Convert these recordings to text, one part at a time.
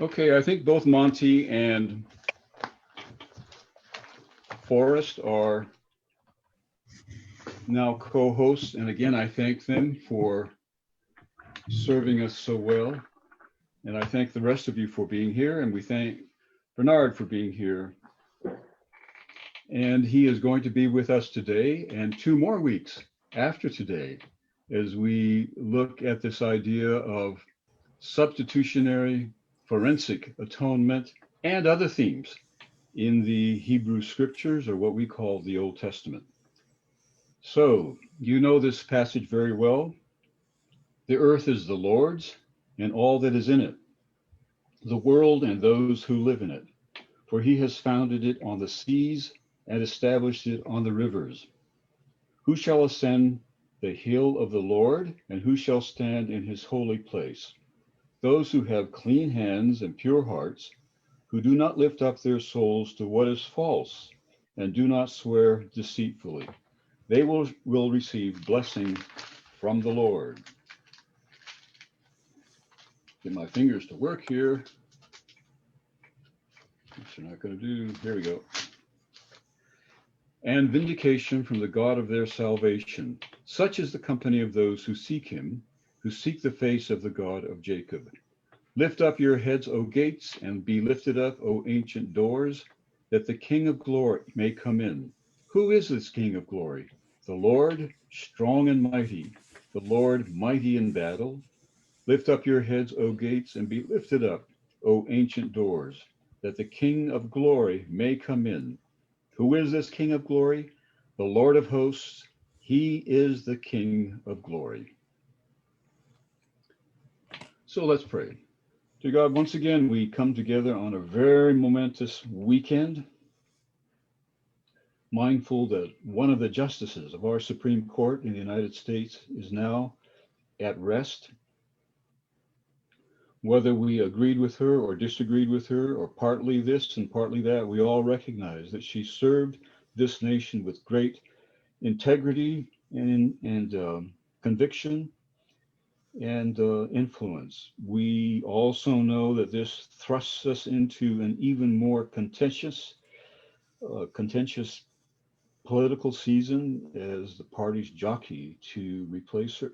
Okay, I think both Monty and Forrest are now co-hosts. And again, I thank them for serving us so well. And I thank the rest of you for being here. And we thank Bernard for being here. And he is going to be with us today and 2 more weeks after today as we look at this idea of substitutionary forensic atonement and other themes in the Hebrew scriptures, or what we call the Old Testament. So, you know this passage very well. The earth is the Lord's and all that is in it, the world and those who live in it. For he has founded it on the seas and established it on the rivers. Who shall ascend the hill of the Lord, and who shall stand in his holy place? Those who have clean hands and pure hearts, who do not lift up their souls to what is false, and do not swear deceitfully. They will receive blessing from the Lord. Get my fingers to work here. Which they're not going to do. Here we go. And vindication from the God of their salvation. Such is the company of those who seek him, who seek the face of the God of Jacob. Lift up your heads, O gates, and be lifted up, O ancient doors, that the King of glory may come in. Who is this King of glory? The Lord, strong and mighty, the Lord mighty in battle. Lift up your heads, O gates, and be lifted up, O ancient doors, that the King of glory may come in. Who is this King of glory? The Lord of hosts. He is the King of glory. So let's pray. Dear God, once again, we come together on a very momentous weekend, mindful that one of the justices of our Supreme Court in the United States is now at rest. Whether we agreed with her or disagreed with her, or partly this and partly that, we all recognize that she served this nation with great integrity and conviction and influence. We also know that this thrusts us into an even more contentious political season as the parties jockey to replace her.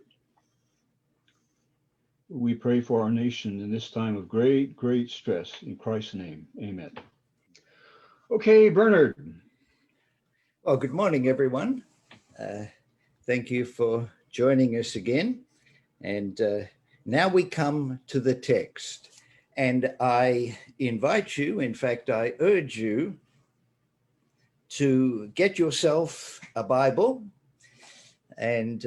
We pray for our nation in this time of great, great stress. In Christ's name, amen. Okay, Bernard. Well, good morning, everyone. Thank you for joining us again. And now we come to the text. And I invite you, in fact, I urge you to get yourself a Bible. And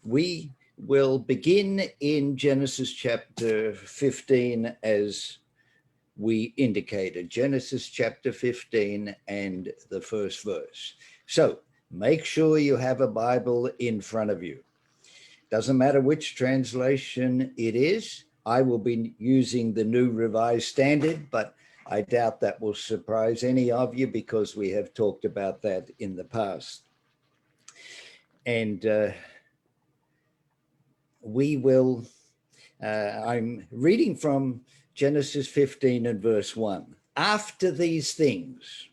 we will begin in Genesis chapter 15 as we indicated, Genesis chapter 15 and the first verse. So make sure you have a Bible in front of you. Doesn't matter which translation it is. I will be using the New Revised Standard, but I doubt that will surprise any of you because we have talked about that in the past. And we will, I'm reading from Genesis 15 and verse 1. After these things,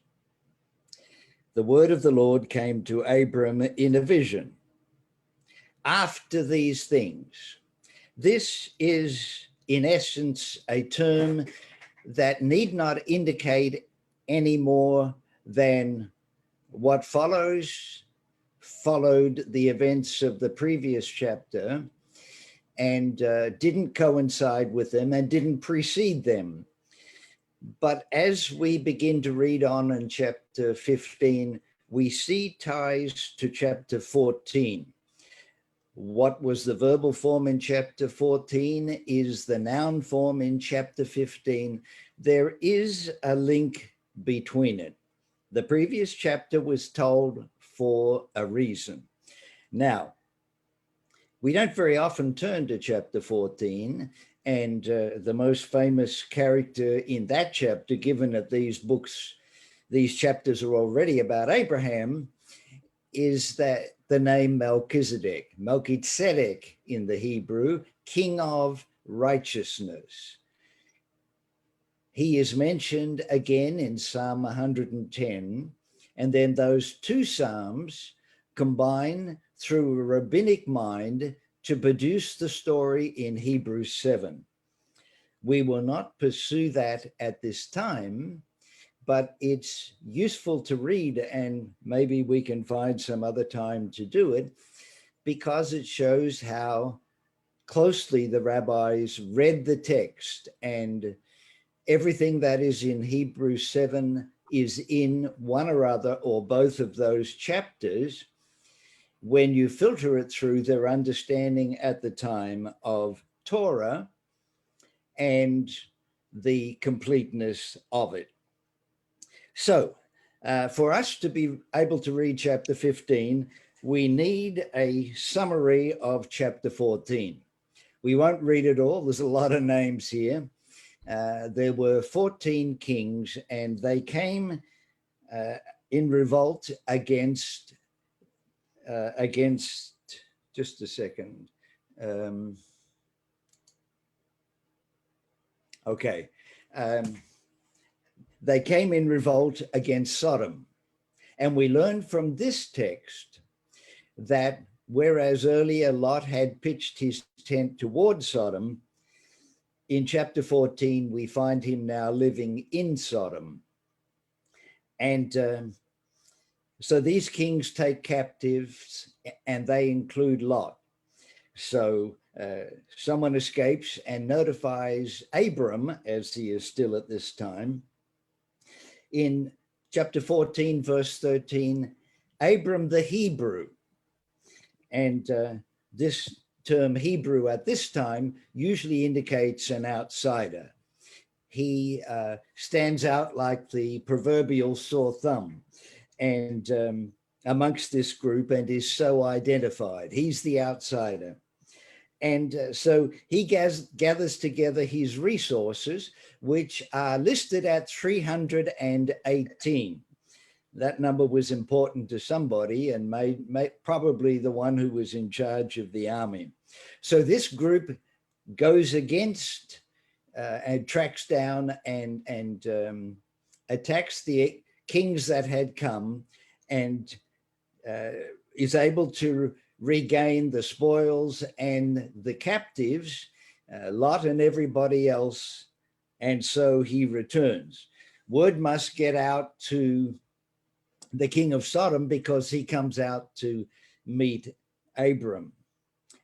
the word of the Lord came to Abram in a vision. After these things. This is, in essence, a term that need not indicate any more than what followed the events of the previous chapter and didn't coincide with them and didn't precede them. But as we begin to read on in chapter 15, we see ties to chapter 14. What was the verbal form in chapter 14 is the noun form in chapter 15. There is a link between it. The previous chapter was told for a reason. Now, we don't very often turn to chapter 14, and the most famous character in that chapter, given that these chapters are already about Abraham, is that the name Melchizedek, Melchizedek in the Hebrew, king of righteousness. He is mentioned again in Psalm 110, and then those two psalms combine through a rabbinic mind to produce the story in Hebrews 7. We will not pursue that at this time, but it's useful to read, and maybe we can find some other time to do it, because it shows how closely the rabbis read the text, and everything that is in Hebrews 7 is in one or other or both of those chapters when you filter it through their understanding at the time of Torah and the completeness of it. So for us to be able to read chapter 15, we need a summary of chapter 14. We won't read it all. There's a lot of names here. There were 14 kings, and they came in revolt against, just a second. They came in revolt against Sodom. And we learn from this text that whereas earlier Lot had pitched his tent toward Sodom, in chapter 14, we find him now living in Sodom. And so these kings take captives, and they include Lot. So someone escapes and notifies Abram, as he is still at this time. In chapter 14, verse 13, Abram the Hebrew. And this term Hebrew at this time usually indicates an outsider. He stands out like the proverbial sore thumb and amongst this group, and is so identified. He's the outsider. And so he gathers together his resources, which are listed at 318. That number was important to somebody, and probably the one who was in charge of the army. So this group goes against and tracks down and attacks the kings that had come, and is able to regain the spoils and the captives, Lot and everybody else, and so he returns. Word must get out to the king of Sodom, because he comes out to meet Abram.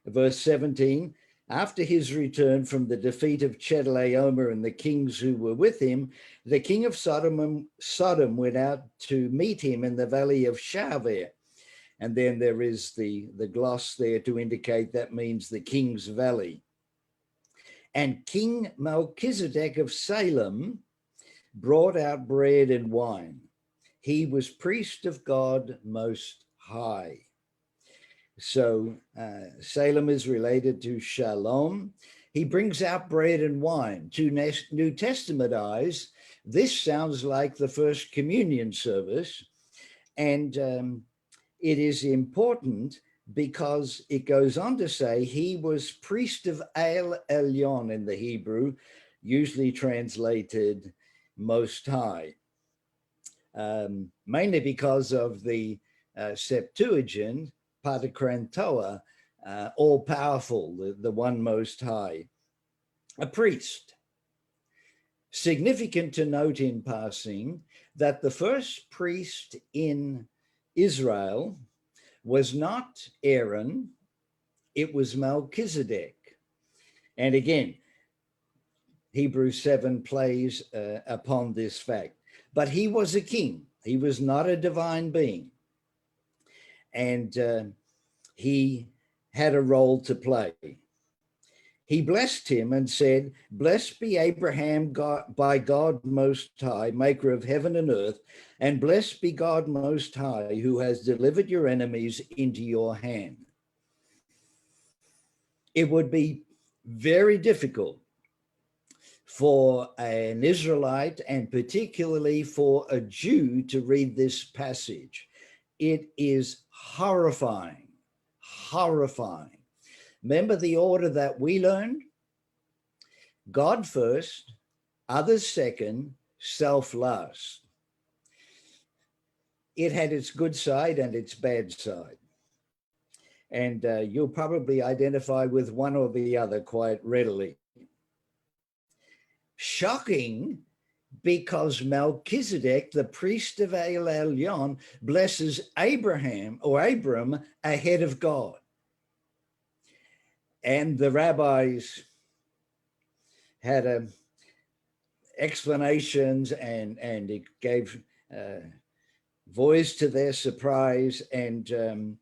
Verse 17, after his return from the defeat of Chedorlaomer and the kings who were with him, the king of Sodom went out to meet him in the valley of Shaveh. And then there is the gloss there to indicate that means the king's valley. And King Melchizedek of Salem brought out bread and wine. He was priest of God Most High. So Salem is related to Shalom. He brings out bread and wine. To New Testament eyes, this sounds like the first communion service. And it is important because it goes on to say he was priest of El Elyon in the Hebrew, usually translated Most High. Mainly because of the Septuagint, Paterkrantoa, all-powerful, the one Most High, a priest. Significant to note in passing that the first priest in Israel was not Aaron, it was Melchizedek. And again, Hebrews 7 plays upon this fact. But he was a king. He was not a divine being. And he had a role to play. He blessed him and said, blessed be Abraham by God Most High, maker of heaven and earth, and blessed be God Most High, who has delivered your enemies into your hand. It would be very difficult for an Israelite, and particularly for a Jew, to read this passage. It is horrifying, horrifying. Remember the order that we learned? God first, others second, self last. It had its good side and its bad side. And you'll probably identify with one or the other quite readily. Shocking, because Melchizedek, the priest of El Elyon, blesses Abraham or Abram ahead of God. And the rabbis had explanations, and it gave voice to their surprise, and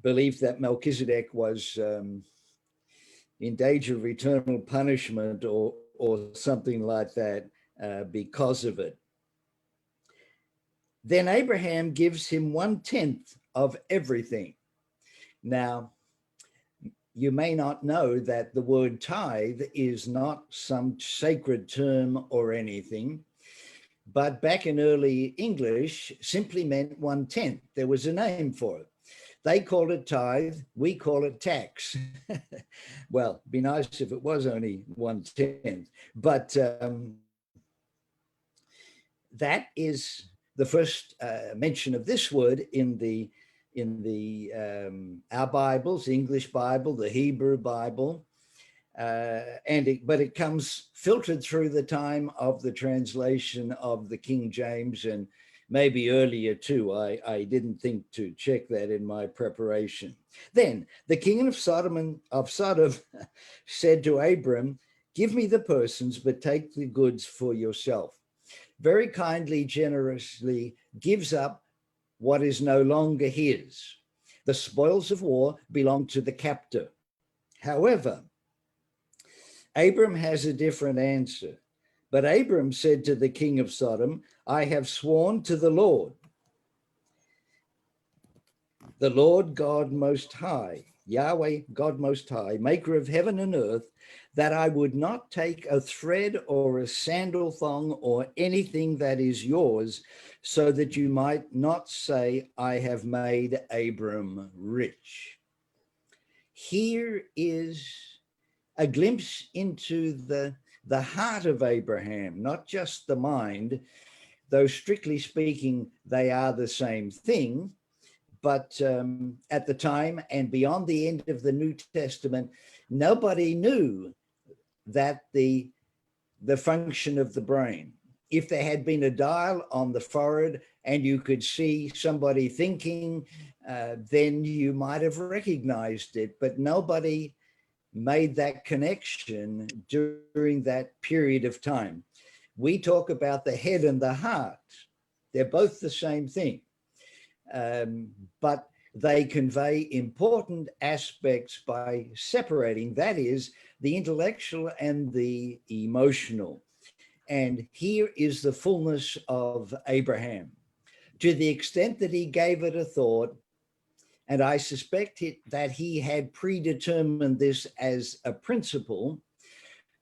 believed that Melchizedek was in danger of eternal punishment or something like that because of it. Then Abraham gives him 1/10 of everything. Now, you may not know that the word tithe is not some sacred term or anything, but back in early English simply meant 1/10. There was a name for it. They called it tithe, we call it tax. Well, it'd be nice if it was only 1/10, but that is the first mention of this word in our Bibles, English Bible, the Hebrew Bible, but it comes filtered through the time of the translation of the King James, and maybe earlier too. I didn't think to check that in my preparation. Then the king of Sodom said to Abram, "Give me the persons, but take the goods for yourself." Very kindly, generously gives up what is no longer his. The spoils of war belong to the captor. However, Abram has a different answer. But Abram said to the king of Sodom, "I have sworn to the Lord God Most High, Yahweh God Most High, maker of heaven and earth, that I would not take a thread or a sandal thong or anything that is yours, so that you might not say, I have made Abram rich." Here is a glimpse into the heart of Abraham, not just the mind, though strictly speaking, they are the same thing. But at the time and beyond the end of the New Testament, nobody knew that the function of the brain. If there had been a dial on the forehead and you could see somebody thinking, then you might have recognized it, but nobody made that connection during that period of time. We talk about the head and the heart. They're both the same thing, but they convey important aspects by separating, that is, the intellectual and the emotional. And here is the fullness of Abraham. To the extent that he gave it a thought, and I suspect that he had predetermined this as a principle,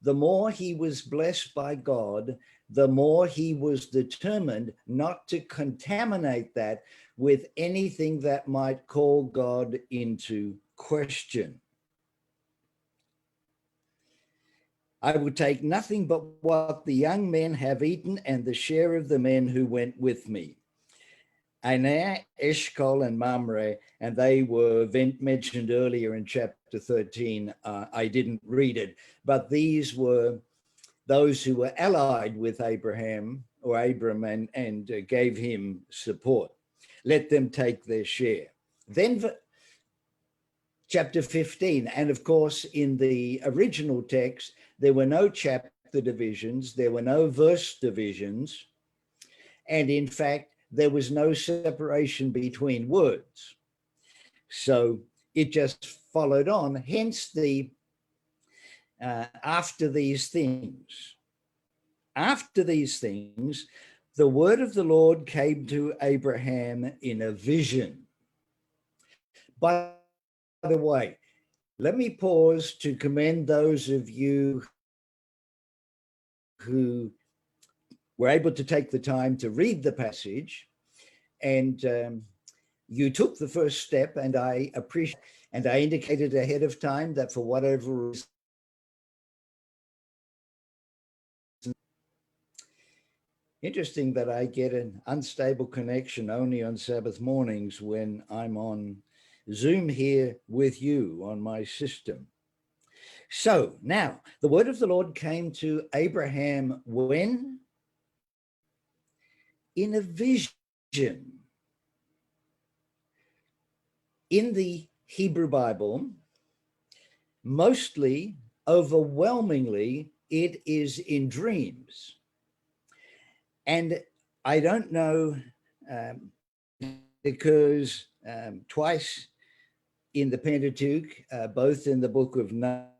the more he was blessed by God, the more he was determined not to contaminate that with anything that might call God into question. I would take nothing but what the young men have eaten and the share of the men who went with me. Aner, Eshcol, and Mamre, and they were mentioned earlier in chapter 13. I didn't read it, but these were those who were allied with Abraham or Abram and gave him support. Let them take their share. Then chapter 15, and of course in the original text, there were no chapter divisions, there were no verse divisions, and in fact, there was no separation between words. So it just followed on, hence the after these things. After these things, the word of the Lord came to Abraham in a vision. By the way, let me pause to commend those of you who were able to take the time to read the passage, and you took the first step, and I appreciate, and I indicated ahead of time that for whatever reason, Interesting that I get an unstable connection only on Sabbath mornings when I'm on Zoom here with you on my system. So now the word of the Lord came to Abraham when? In a vision. In the Hebrew Bible, mostly, overwhelmingly, it is in dreams. And I don't know, because twice in the Pentateuch, both in the book of Numbers,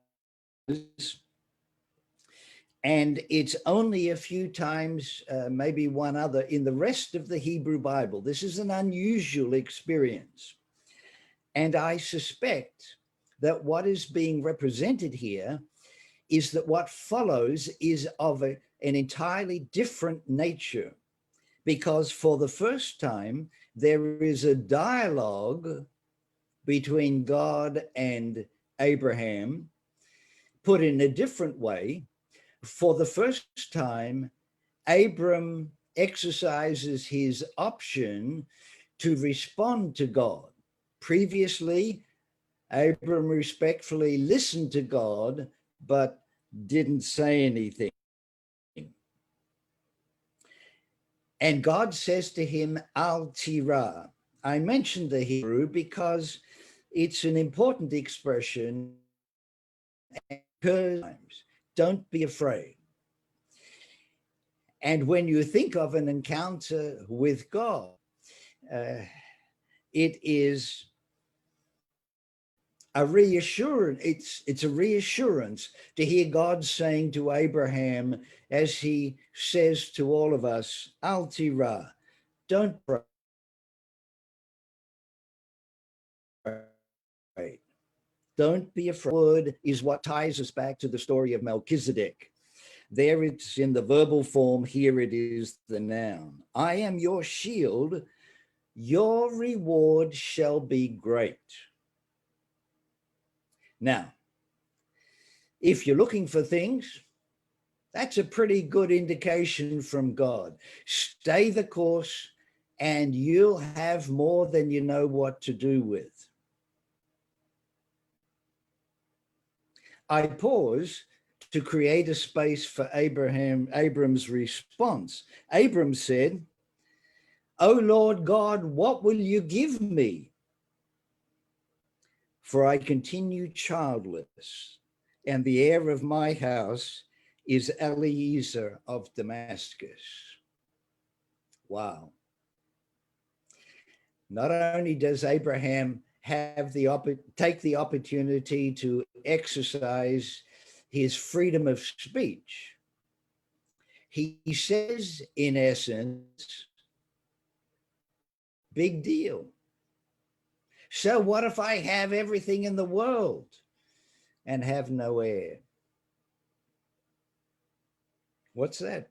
and it's only a few times, maybe one other, in the rest of the Hebrew Bible. This is an unusual experience. And I suspect that what is being represented here is that what follows is of an entirely different nature, because for the first time, there is a dialogue between God and Abraham. Put in a different way, for the first time, Abram exercises his option to respond to God. Previously, Abram respectfully listened to God, but didn't say anything. And God says to him, Al Tirah. I mentioned the Hebrew because it's an important expression. Don't be afraid. And when you think of an encounter with God, it is a reassurance. It's a reassurance to hear God saying to Abraham, as he says to all of us, Al Tirah, don't pray. Don't be afraid. Word is what ties us back to the story of Melchizedek. There it's in the verbal form, here it is the noun. I am your shield, your reward shall be great. Now, if you're looking for things, that's a pretty good indication from God. Stay the course and you'll have more than you know what to do with. I pause to create a space for Abram's response. Abram said, O Lord God, what will you give me? For I continue childless, and the heir of my house is Eliezer of Damascus. Wow. Not only does Abraham take the opportunity to exercise his freedom of speech, he says, in essence, big deal. So what if I have everything in the world and have no heir? What's that?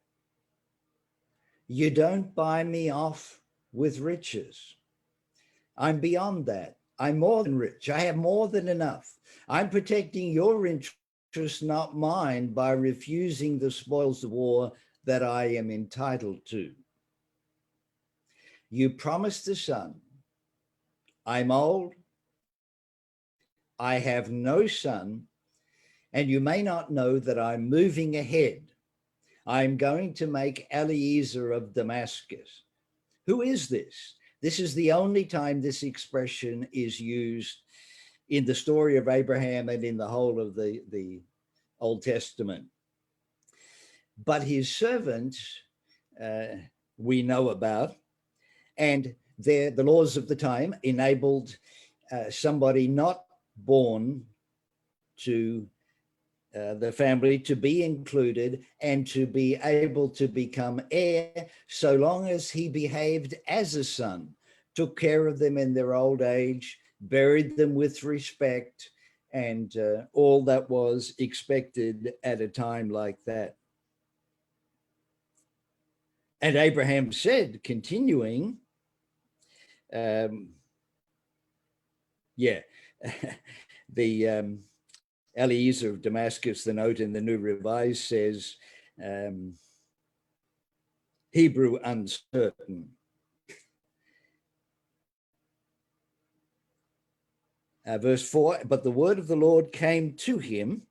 You don't buy me off with riches. I'm beyond that. I'm more than rich. I have more than enough. I'm protecting your interests, not mine, by refusing the spoils of war that I am entitled to. You promised the son. I'm old. I have no son. And you may not know that I'm moving ahead. I'm going to make Eliezer of Damascus. Who is this? This is the only time this expression is used in the story of Abraham and in the whole of the Old Testament. But his servant, we know about, and the laws of the time enabled somebody not born to the family to be included and to be able to become heir, so long as he behaved as a son, took care of them in their old age, buried them with respect, and all that was expected at a time like that. And Abraham said, continuing, the Eliezer of Damascus, the note in the New Revised says, Hebrew uncertain. Verse 4, but the word of the Lord came to him,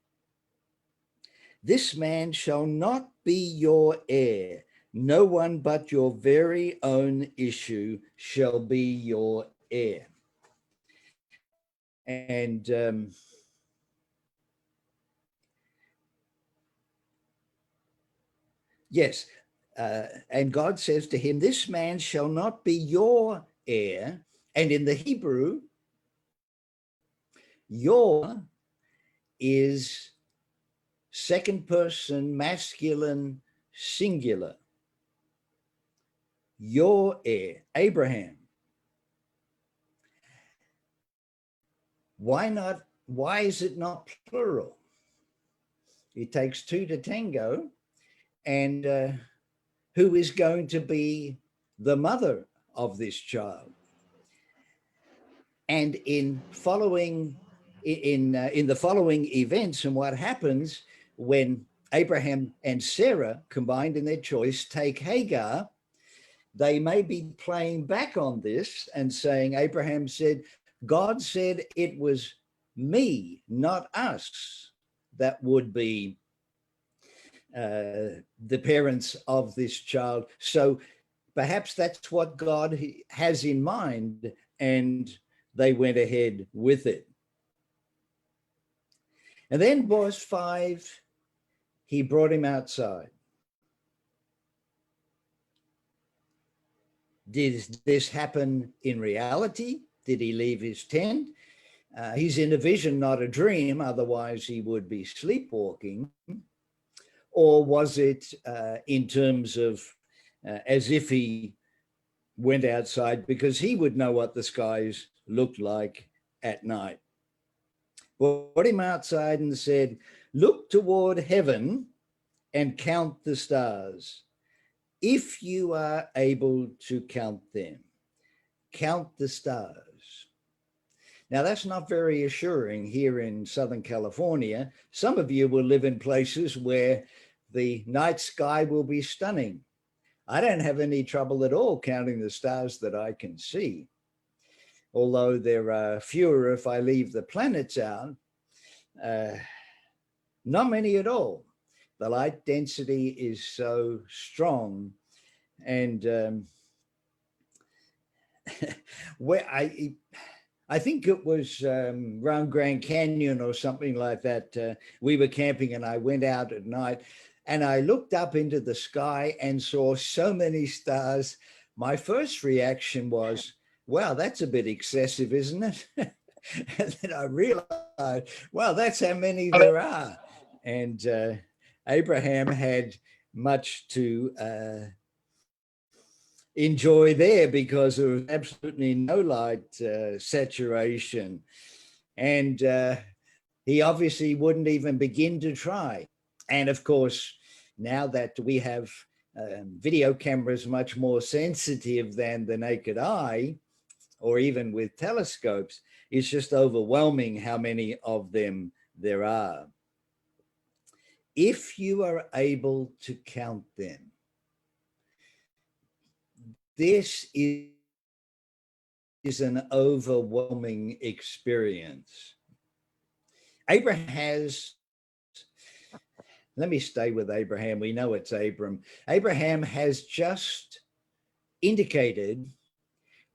this man shall not be your heir. No one but your very own issue shall be your heir. And yes, and God says to him, this man shall not be your heir. And in the Hebrew, your is second person masculine singular. Your heir, Abraham. Why not? Why is it not plural? It takes two to tango. And who is going to be the mother of this child? And in the following events, and what happens when Abraham and Sarah, combined in their choice, take Hagar, they may be playing back on this and saying, Abraham said, God said it was me, not us, that would be the parents of this child. So perhaps that's what God has in mind, and they went ahead with it. And then verse 5, he brought him outside. Did this happen in reality? Did he leave his tent? He's in a vision, not a dream, otherwise he would be sleepwalking. Or was it in terms of as if he went outside because he would know what the skies looked like at night? Brought him outside and said, look toward heaven and count the stars. If you are able to count them, count the stars. Now, that's not very assuring here in Southern California. Some of you will live in places where the night sky will be stunning. I don't have any trouble at all counting the stars that I can see, although there are fewer if I leave the planets out. Not many at all. The light density is so strong. And where I think it was around Grand Canyon or something like that. We were camping and I went out at night and I looked up into the sky and saw so many stars. My first reaction was, wow, that's a bit excessive, isn't it? And then I realized, well, that's how many there are. And Abraham had much to enjoy there because there was absolutely no light saturation. And he obviously wouldn't even begin to try. And of course, now that we have video cameras much more sensitive than the naked eye, or even with telescopes, it's just overwhelming how many of them there are. If you are able to count them, this is an overwhelming experience. Abraham has, let me stay with Abraham. We know it's Abram. Abraham has just indicated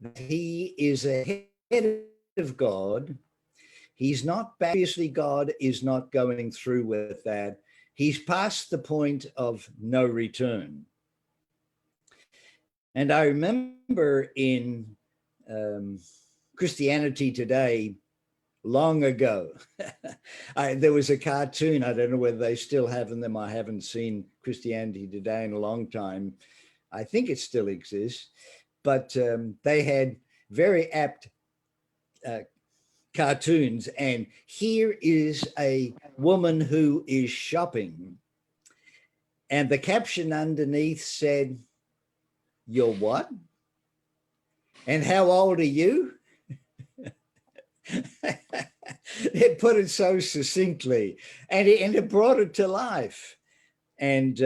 that he is ahead of God. He's not, obviously God is not going through with that. He's past the point of no return. And I remember in Christianity Today, long ago, there was a cartoon. I don't know whether they still have them. I haven't seen Christianity Today in a long time. I think it still exists, but they had very apt cartoons. And here is a woman who is shopping. And the caption underneath said, "You're what? And how old are you?" It put it so succinctly, and it brought it to life. And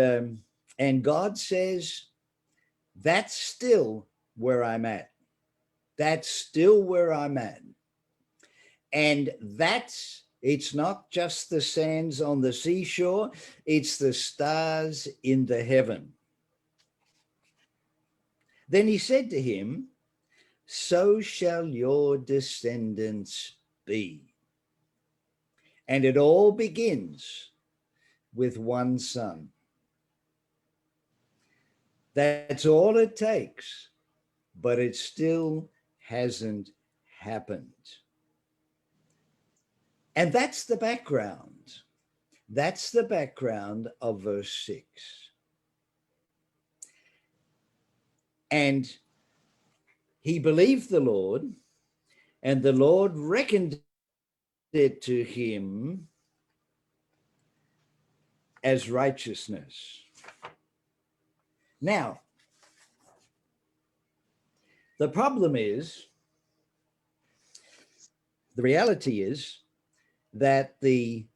God says, That's still where I'm at. That's still where I'm at. And it's not just the sands on the seashore, it's the stars in the heaven. Then he said to him, so shall your descendants be. And it all begins with one son. That's all it takes, but it still hasn't happened. And that's the background. That's the background of verse 6. And he believed the Lord, and the Lord reckoned it to him as righteousness. Now, the problem is, the reality is that the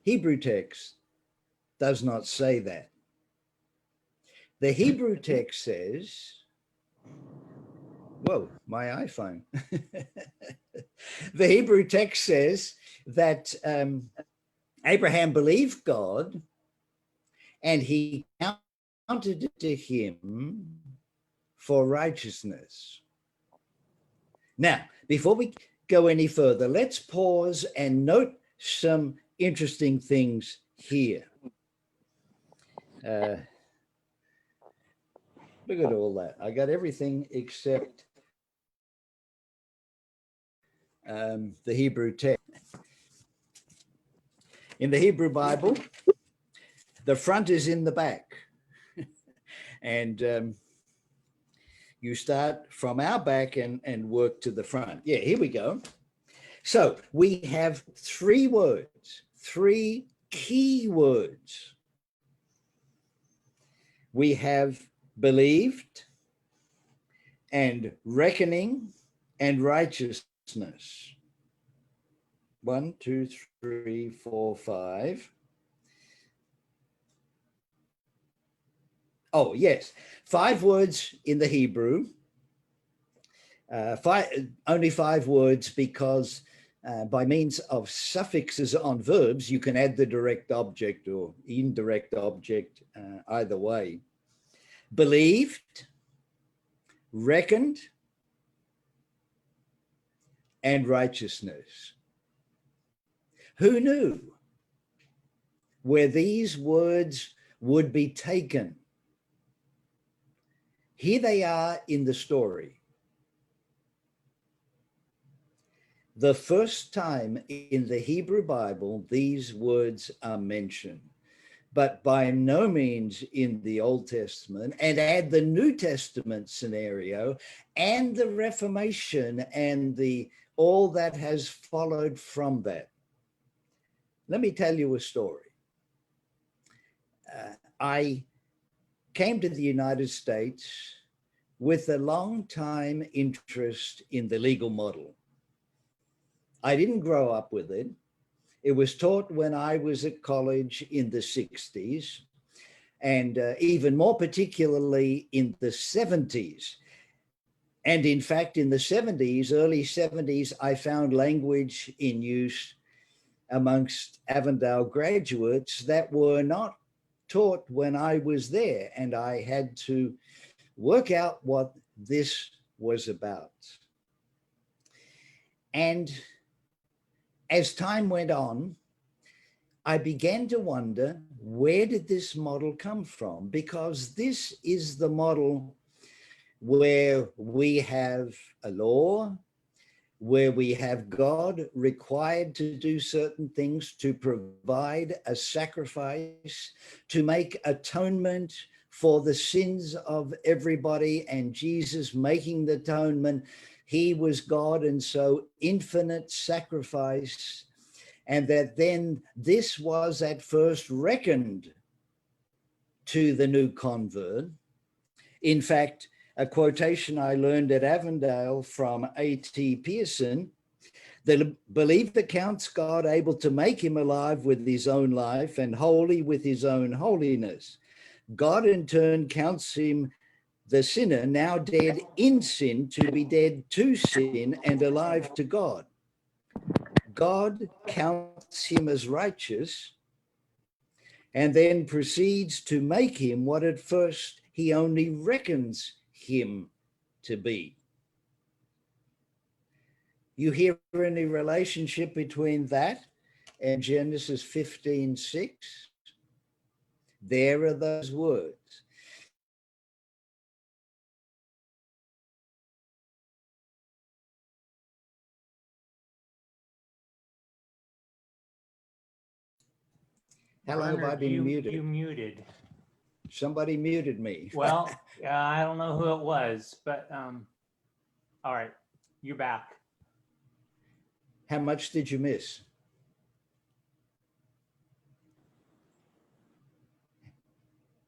Hebrew text does not say that. The Hebrew text says, whoa, my iPhone. The Hebrew text says that Abraham believed God and he counted it to him for righteousness. Now, before we go any further, let's pause and note some interesting things here. Look at all that. I got everything except the Hebrew text. In the Hebrew Bible, the front is in the back. And you start from our back and work to the front. Yeah, here we go. So we have three words, three key words. We have believed and reckoning and righteousness. 1, 2, 3, 4, 5. Oh, yes. 5 words in the Hebrew. Only 5 words because by means of suffixes on verbs, you can add the direct object or indirect object either way. Believed, reckoned, and righteousness. Who knew where these words would be taken? Here they are in the story. The first time in the Hebrew Bible, these words are mentioned, but by no means in the Old Testament. And add the New Testament scenario and the Reformation and all that has followed from that. Let me tell you a story. I came to the United States with a long time interest in the legal model. I didn't grow up with it. It was taught when I was at college in the 60s, and even more particularly in the 70s. And in fact, in the 70s, early 70s, I found language in use amongst Avondale graduates that were not taught when I was there. And I had to work out what this was about. And as time went on, I began to wonder, where did this model come from? Because this is the model where we have a law, where we have God required to do certain things, to provide a sacrifice, to make atonement for the sins of everybody, and Jesus making the atonement. He was God, and so infinite sacrifice, and that then this was at first reckoned to the new convert. In fact, a quotation I learned at Avondale from A.T. Pearson, the believer counts God able to make him alive with his own life and holy with his own holiness. God in turn counts him, the sinner, now dead in sin, to be dead to sin and alive to God. God counts him as righteous and then proceeds to make him what at first he only reckons him to be. You hear any relationship between that and Genesis 15:6? There are those words. How long have I been muted? You muted. Somebody muted me. Well, I don't know who it was, but all right, you're back. How much did you miss?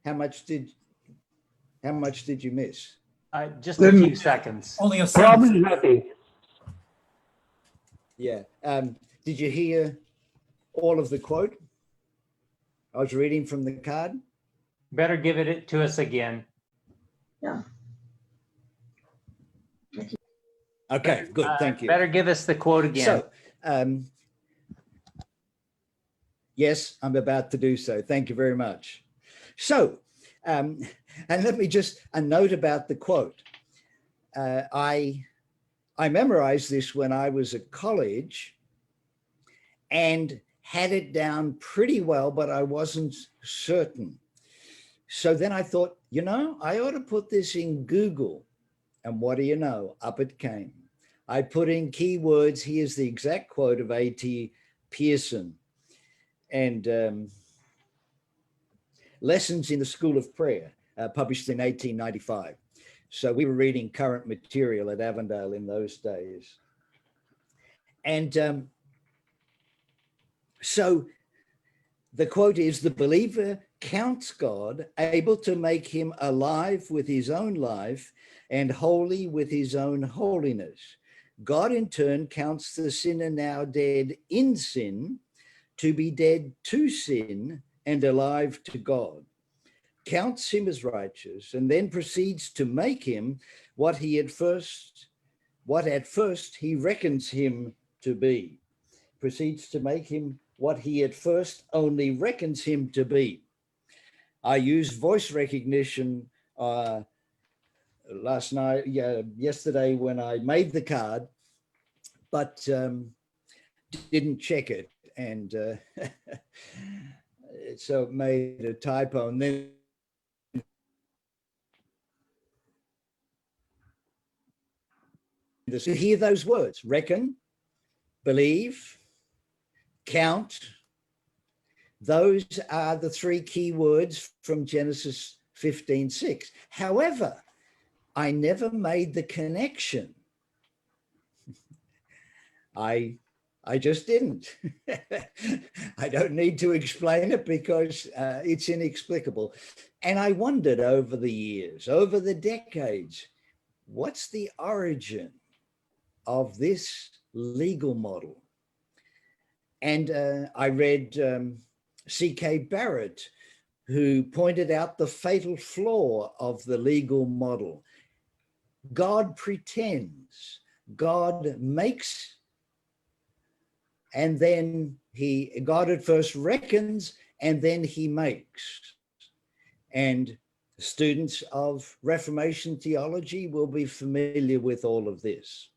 How much did you miss? Just a few seconds. Only a Probably second. nothing. Yeah. Did you hear all of the quote? I was reading from the card. Better give it to us again. Yeah. Okay, good. Thank you. Better give us the quote again. So, yes, I'm about to do so. Thank you very much. So, and let me just, a note about the quote. I memorized this when I was at college and had it down pretty well, but I wasn't certain. So then I thought, you know, I ought to put this in Google. And what do you know? Up it came. I put in keywords. Here's the exact quote of A.T. Pierson. And Lessons in the School of Prayer, published in 1895. So we were reading current material at Avondale in those days. And so the quote is, the believer counts God able to make him alive with his own life and holy with his own holiness. God in turn counts the sinner now dead in sin to be dead to sin and alive to God, counts him as righteous, and then proceeds to make him what at first he reckons him to be. Proceeds to make him what he at first only reckons him to be. I used voice recognition yesterday when I made the card, but didn't check it, and so it made a typo. And then to hear those words: reckon, believe, count. Those are the three key words from Genesis 15:6. However, I never made the connection. I just didn't. I don't need to explain it because it's inexplicable. And I wondered over the years, over the decades, what's the origin of this legal model? And I read C.K. Barrett, who pointed out the fatal flaw of the legal model. God pretends, God makes, and then God at first reckons, and then he makes. And students of Reformation theology will be familiar with all of this.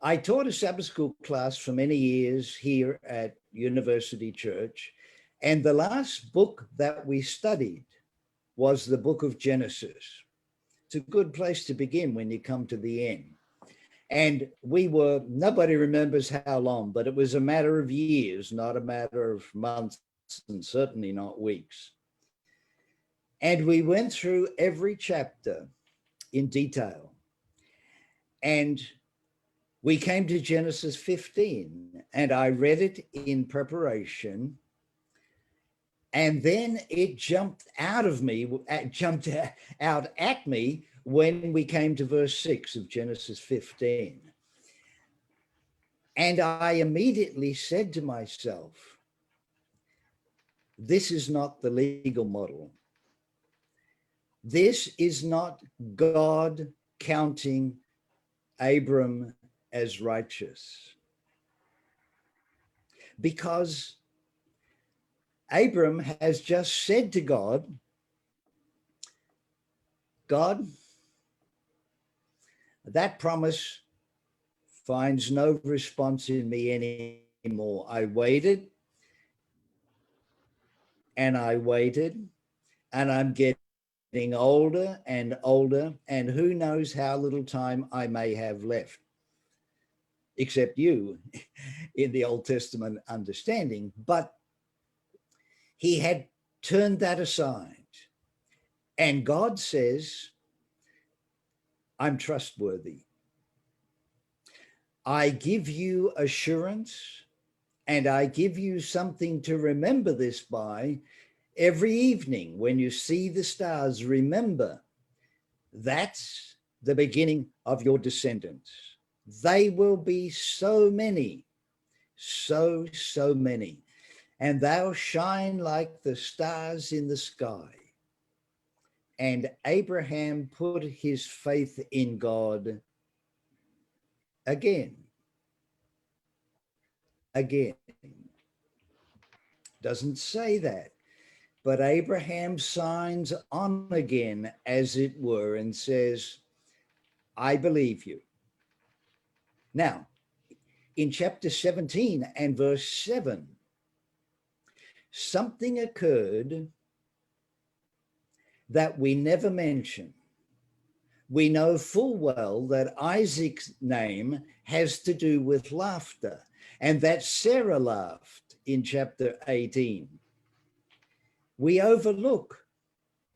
I taught a Sabbath school class for many years here at University Church, and the last book that we studied was the book of Genesis. It's a good place to begin when you come to the end. And nobody remembers how long, but it was a matter of years, not a matter of months, and certainly not weeks. And we went through every chapter in detail. And we came to Genesis 15, and I read it in preparation. And then it jumped out at me when we came to verse 6 of Genesis 15. And I immediately said to myself, This is not the legal model. This is not God counting Abram as righteous, because Abram has just said to God, God, that promise finds no response in me anymore. I waited and I waited, and I'm getting older and older, and who knows how little time I may have left, except you in the Old Testament understanding. But he had turned that aside. And God says, I'm trustworthy. I give you assurance, and I give you something to remember this by. Every evening when you see the stars, remember that's the beginning of your descendants. They will be so many, so many, and they'll shine like the stars in the sky. And Abraham put his faith in God again. Doesn't say that, but Abraham signs on again, as it were, and says, I believe you. Now, in chapter 17 and verse 7, something occurred that we never mention. We know full well that Isaac's name has to do with laughter, and that Sarah laughed in chapter 18. We overlook,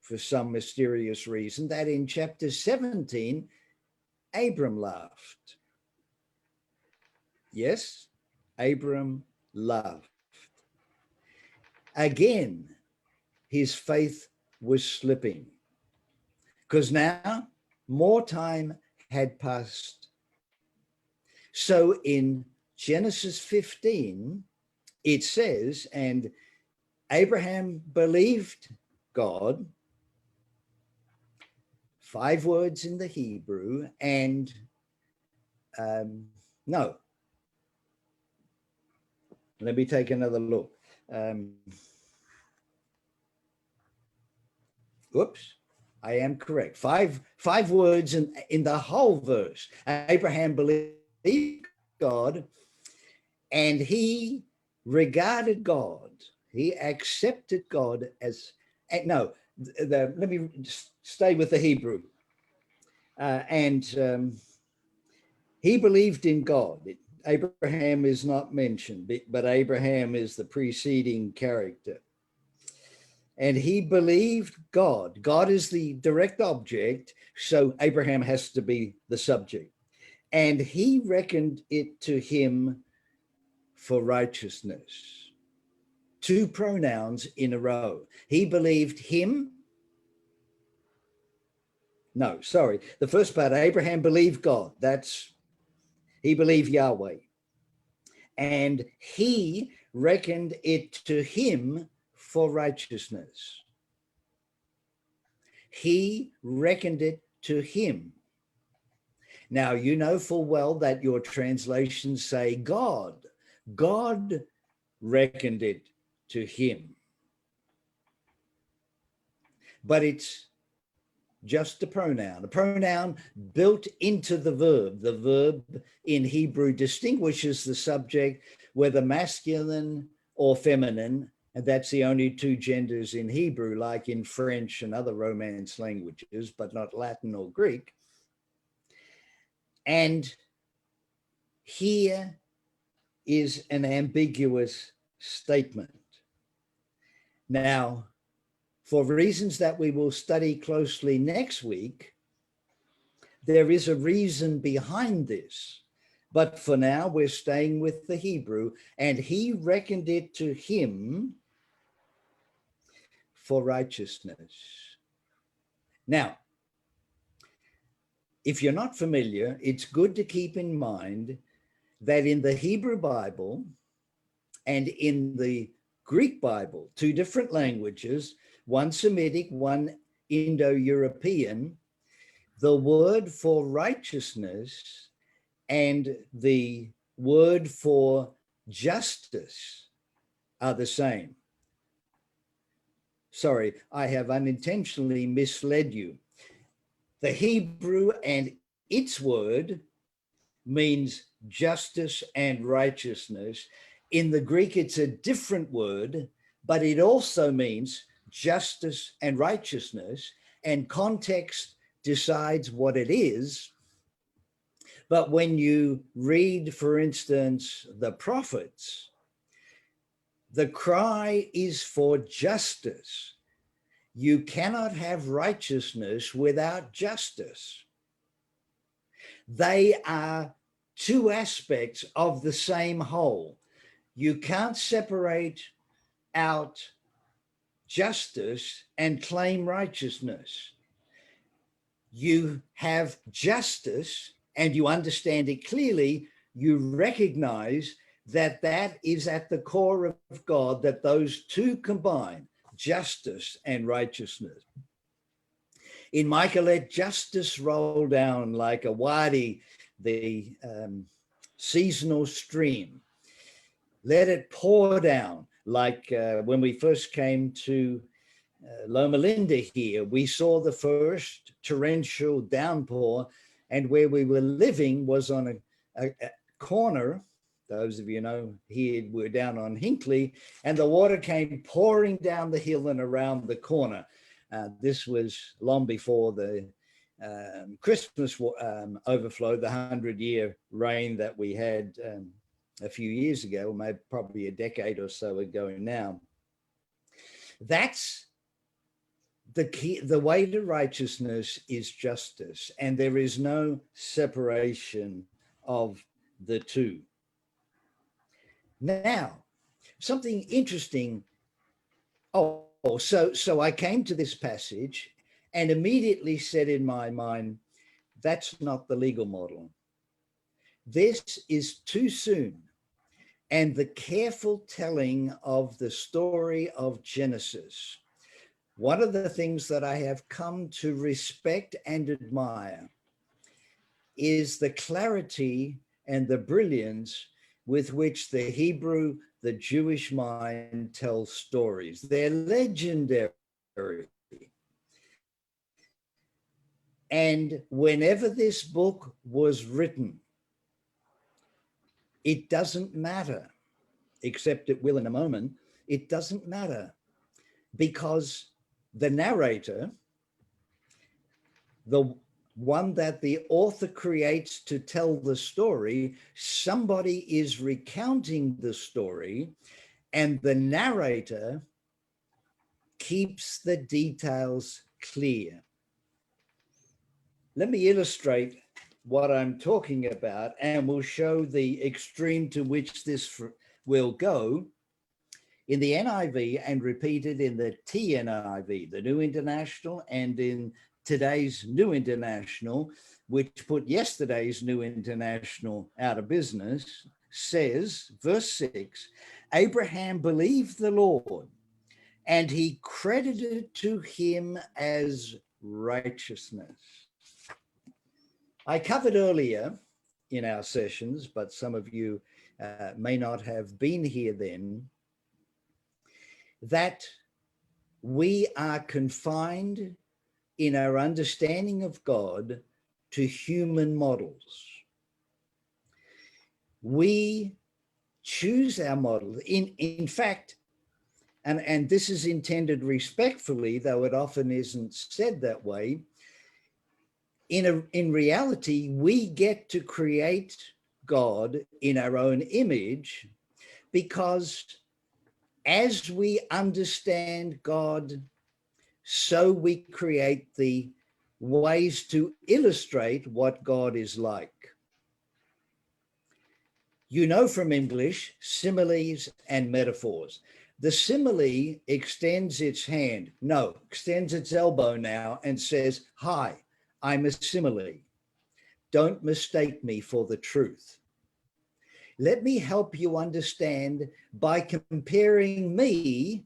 for some mysterious reason, that in chapter 17, Abram laughed. Yes, Abram laughed. Again, his faith was slipping, because now more time had passed. So in Genesis 15, it says, and Abraham believed God, 5 words in the Hebrew, and no, let me take another look. Oops, I am correct. Five words in the whole verse. Abraham believed God, and he regarded God. He accepted God as, no, let me stay with the Hebrew. He believed in God. Abraham is not mentioned, but Abraham is the preceding character. And he believed God. God is the direct object, so Abraham has to be the subject. And he reckoned it to him for righteousness. 2 pronouns in a row. He believed him. No, sorry. The first part, Abraham believed God. He believed Yahweh. And he reckoned it to him for righteousness. He reckoned it to him. Now, you know full well that your translations say God. God reckoned it to him. But it's just a pronoun built into the verb. The verb in Hebrew distinguishes the subject, whether masculine or feminine, and that's the only 2 genders in Hebrew, like in French and other Romance languages, but not Latin or Greek. And here is an ambiguous statement. Now, for reasons that we will study closely next week, there is a reason behind this. But for now, we're staying with the Hebrew, and he reckoned it to him for righteousness. Now, if you're not familiar, it's good to keep in mind that in the Hebrew Bible and in the Greek Bible, two different languages, one Semitic, one Indo-European, the word for righteousness and the word for justice are the same. Sorry, I have unintentionally misled you. The Hebrew and its word means justice and righteousness. In the Greek, it's a different word, but it also means justice and righteousness, and context decides what it is. But when you read, for instance, the prophets, the cry is for justice. You cannot have righteousness without justice. They are two aspects of the same whole. You can't separate out justice and claim righteousness. You have justice and you understand it clearly. You recognize that that is at the core of God, that those two combine, justice and righteousness. In Micah, let justice roll down like a wadi, the seasonal stream. Let it pour down like when we first came to Loma here, we saw the first torrential downpour, and where we were living was on a corner. Those of you know, here we're down on Hinckley, and the water came pouring down the hill and around the corner. This was long before the Christmas overflow, the 100-year rain that we had a few years ago, maybe probably a decade or so ago now. That's the key. The way to righteousness is justice, and there is no separation of the two. Now, something interesting. So I came to this passage and immediately said in my mind, that's not the legal model. This is too soon. And the careful telling of the story of Genesis, one of the things that I have come to respect and admire is the clarity and the brilliance with which the Hebrew, the Jewish mind tells stories. They're legendary. And whenever this book was written, it doesn't matter, except it will in a moment, it doesn't matter, because the narrator, the one that the author creates to tell the story, somebody is recounting the story, and the narrator keeps the details clear. Let me illustrate what I'm talking about, and we'll show the extreme to which this will go in the NIV and repeated in the TNIV, the New International, and in today's New International, which put yesterday's New International out of business, says, verse 6, Abraham believed the Lord, and he credited to him as righteousness. I covered earlier in our sessions, but some of you may not have been here then, that we are confined in our understanding of God to human models. We choose our model. In fact, and this is intended respectfully, though it often isn't said that way, in reality, we get to create God in our own image, because as we understand God, so we create the ways to illustrate what God is like. You know from English, similes and metaphors. The simile extends its hand, extends its elbow now and says, hi, I'm a simile. Don't mistake me for the truth. Let me help you understand by comparing me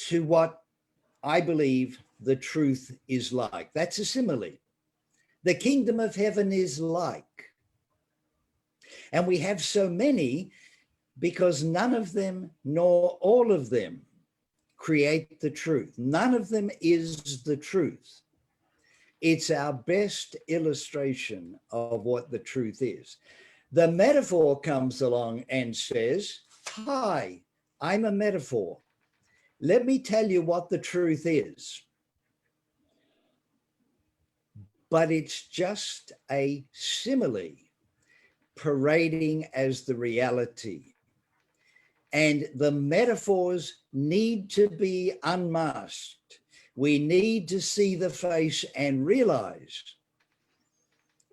to what I believe the truth is like. That's a simile. The kingdom of heaven is like. And we have so many because none of them nor all of them create the truth. None of them is the truth. It's our best illustration of what the truth is. The metaphor comes along and says, hi, I'm a metaphor. Let me tell you what the truth is. But it's just a simile parading as the reality. And the metaphors need to be unmasked. We need to see the face and realize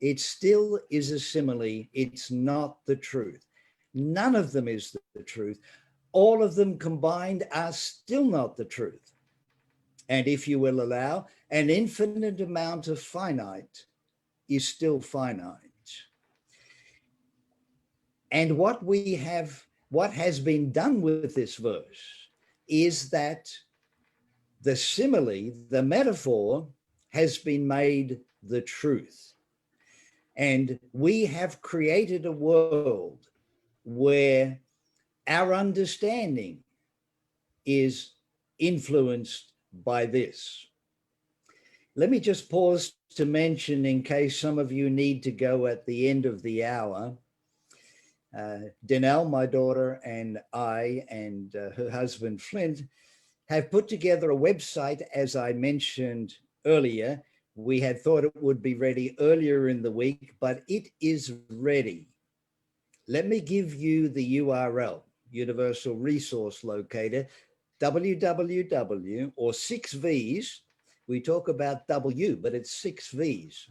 it still is a simile. It's not the truth. None of them is the truth. All of them combined are still not the truth. And if you will allow, an infinite amount of finite is still finite. And what has been done with this verse is that the simile, the metaphor, has been made the truth. And we have created a world where our understanding is influenced by this. Let me just pause to mention, in case some of you need to go at the end of the hour, Danelle, my daughter, and I, and her husband, Flint, have put together a website, as I mentioned earlier. We had thought it would be ready earlier in the week, but it is ready. Let me give you the URL, Universal Resource Locator, www, or 6 V's. We talk about W, but it's 6 V's.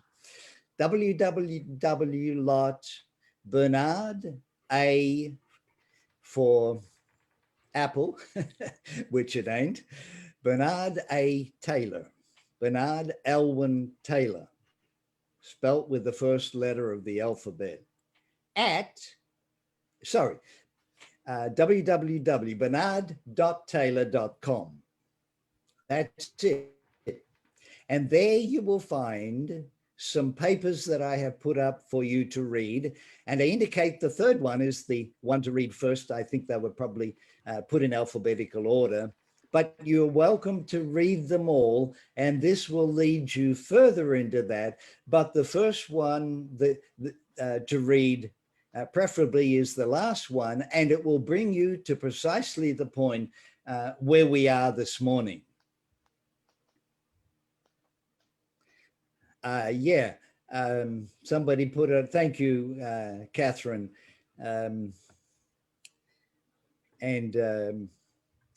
www.Bernard, A for Apple, which it ain't, Bernard A. Taylor, Bernard Elwin Taylor, spelt with the first letter of the alphabet, www.bernard.taylor.com. That's it. And there you will find some papers that I have put up for you to read. And I indicate the third one is the one to read first. I think they were probably put in alphabetical order, but you're welcome to read them all. And this will lead you further into that. But the first one to read preferably is the last one, and it will bring you to precisely the point where we are this morning. Somebody put a thank you, Catherine.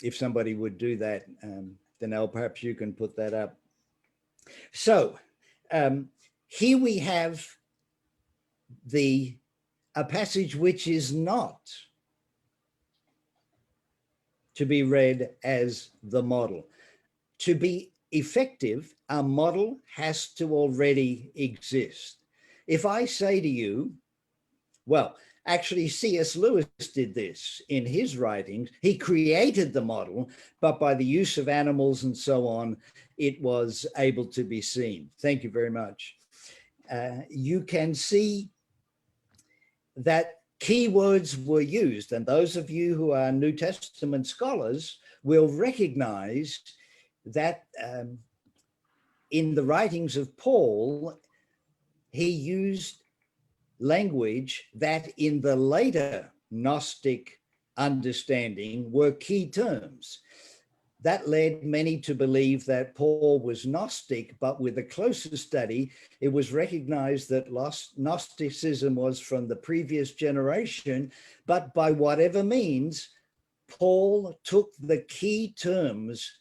If somebody would do that, Danelle, perhaps you can put that up. So here we have a passage which is not to be read as the model. To be effective, a model has to already exist. If I say to you, well, actually C.S. Lewis did this in his writings. He created the model, but by the use of animals and so on, it was able to be seen. Thank you very much. You can see that keywords were used, and those of you who are New Testament scholars will recognize that in the writings of Paul, he used language that in the later Gnostic understanding were key terms. That led many to believe that Paul was Gnostic, but with a closer study, it was recognized that Gnosticism was from the previous generation, but by whatever means, Paul took the key terms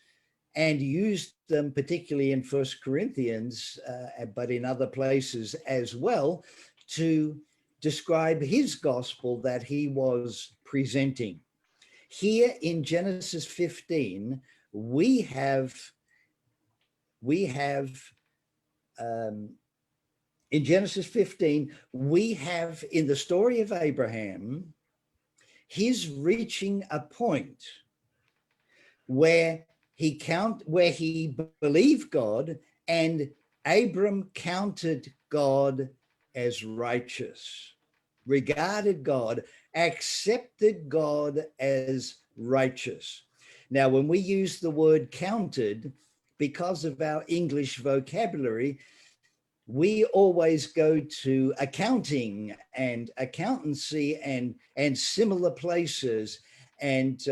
and used them, particularly in 1 Corinthians, but in other places as well, to describe his gospel that he was presenting. Here in Genesis 15, we have in Genesis 15, we have in the story of Abraham, his reaching a point where he believed God, and Abram counted God as righteous, regarded God, accepted God as righteous. Now, when we use the word counted, because of our English vocabulary, we always go to accounting and accountancy and similar places and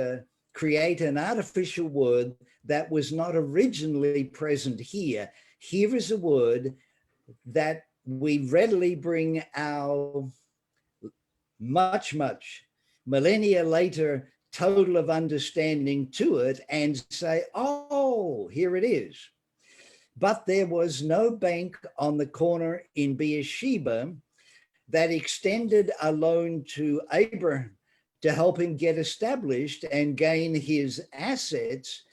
create an artificial word that was not originally present here. Here is a word that we readily bring our much millennia later total of understanding to it and say, oh, here it is. But there was no bank on the corner in Beersheba that extended a loan to Abraham to help him get established and gain his assets.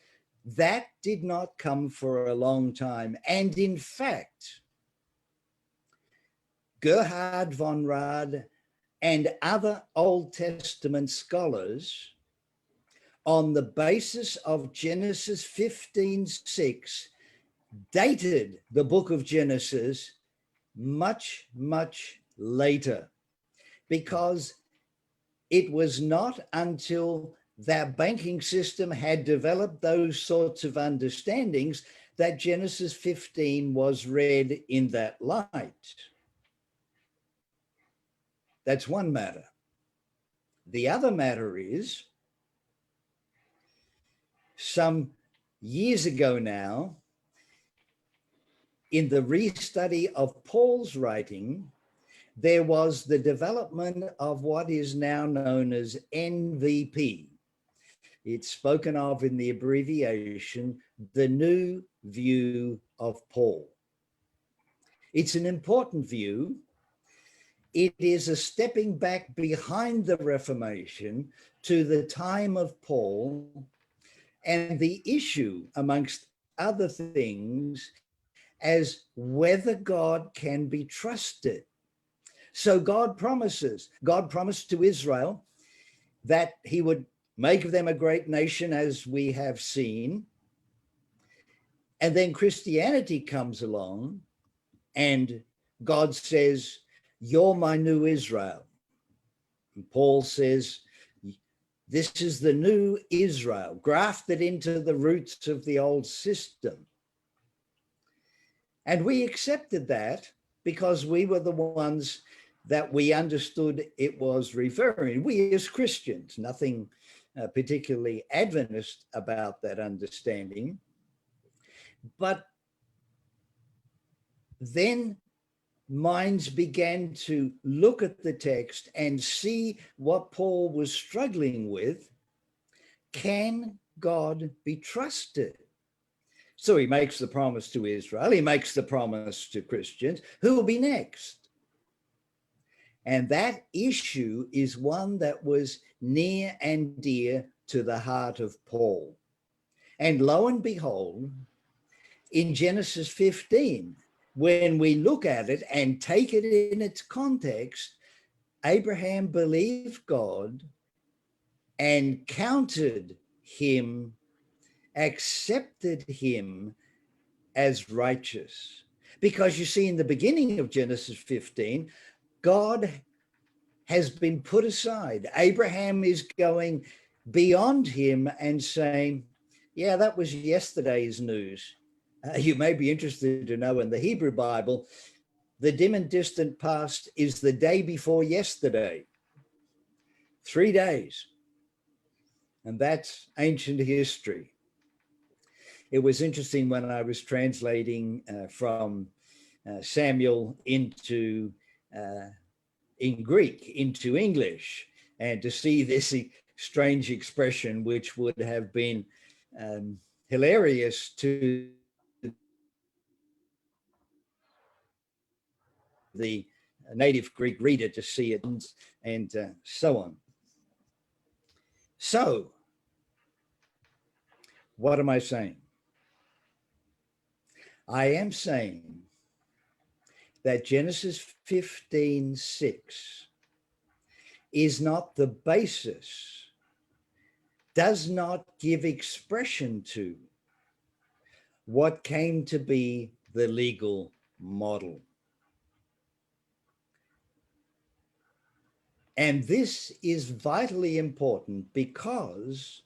That did not come for a long time. And in fact, Gerhard von Rad and other Old Testament scholars, on the basis of Genesis 15:6, dated the book of Genesis much later, because it was not until that banking system had developed those sorts of understandings that Genesis 15 was read in that light. That's one matter. The other matter is, some years ago now, in the restudy of Paul's writing, there was the development of what is now known as NVP. It's spoken of in the abbreviation, the New View of Paul. It's an important view. It is a stepping back behind the Reformation to the time of Paul, and the issue, amongst other things, as whether God can be trusted. So God promised to Israel that he would make of them a great nation, as we have seen. And then Christianity comes along and God says, you're my new Israel. And Paul says, this is the new Israel, grafted into the roots of the old system. And we accepted that because we were the ones that we understood it was referring. We as Christians, nothing particularly Adventist about that understanding. But then minds began to look at the text and see what Paul was struggling with. Can God be trusted? So he makes the promise to Israel. He makes the promise to Christians. Who will be next? And that issue is one that was near and dear to the heart of Paul. And lo and behold, in Genesis 15, when we look at it and take it in its context, Abraham believed God and counted him, accepted him as righteous. Because you see, in the beginning of Genesis 15, God has been put aside. Abraham is going beyond him and saying, yeah, that was yesterday's news. You may be interested to know, in the Hebrew Bible, the dim and distant past is the day before yesterday. 3 days. And that's ancient history. It was interesting when I was translating from Samuel into in Greek into English, and to see this strange expression, which would have been hilarious to the native Greek reader to see it, and so on. So, what am I saying? I am saying that Genesis 15:6 is not the basis, does not give expression to what came to be the legal model. And this is vitally important because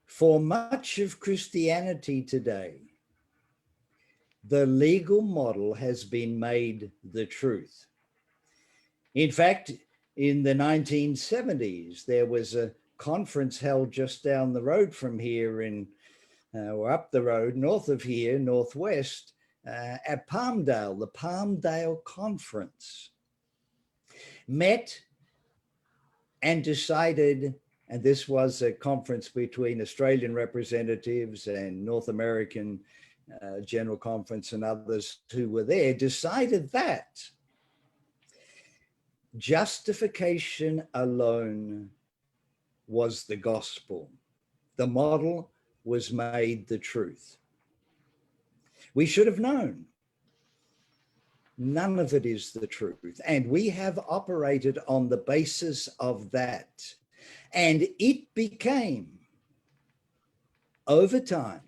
for much of Christianity today, the legal model has been made the truth. In fact, in the 1970s, there was a conference held just down the road from here or up the road, north of here, northwest, at Palmdale, the Palmdale Conference. Met and decided, and this was a conference between Australian representatives and North American General Conference and others who were there, decided that justification alone was the gospel. The model was made the truth. We should have known. None of it is the truth. And we have operated on the basis of that. And it became, over time,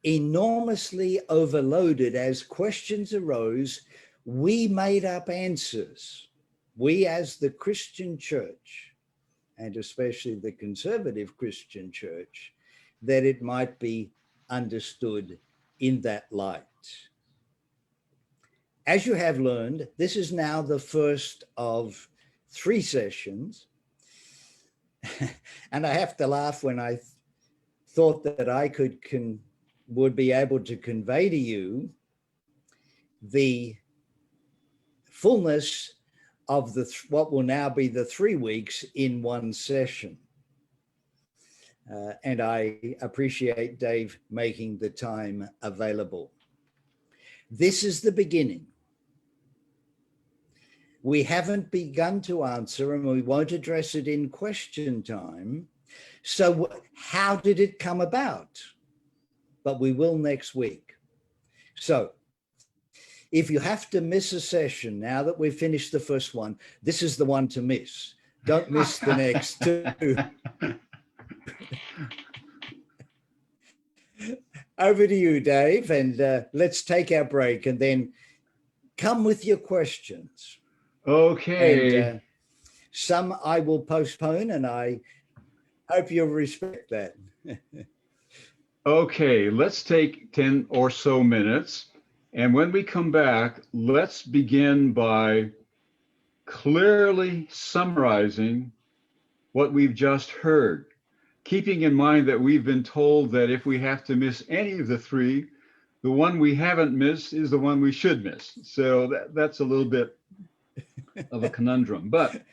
enormously overloaded. As questions arose, we made up answers. We, as the Christian church, and especially the conservative Christian church, that it might be understood in that light. As you have learned, this is now the first of 3 sessions. And I have to laugh when I thought that I would be able to convey to you the fullness of what will now be the 3 weeks in one session. And I appreciate Dave making the time available. This is the beginning. We haven't begun to answer, and we won't address it in question time. So how did it come about? But we will next week. So if you have to miss a session now that we've finished the first one, this is the one to miss. Don't miss the next 2. Over to you, Dave, and let's take our break and then come with your questions. Okay. And some I will postpone, and I hope you'll respect that. Okay, let's take 10 or so minutes. And when we come back, let's begin by clearly summarizing what we've just heard, keeping in mind that we've been told that if we have to miss any of the 3, the one we haven't missed is the one we should miss. So that's a little bit of a conundrum. But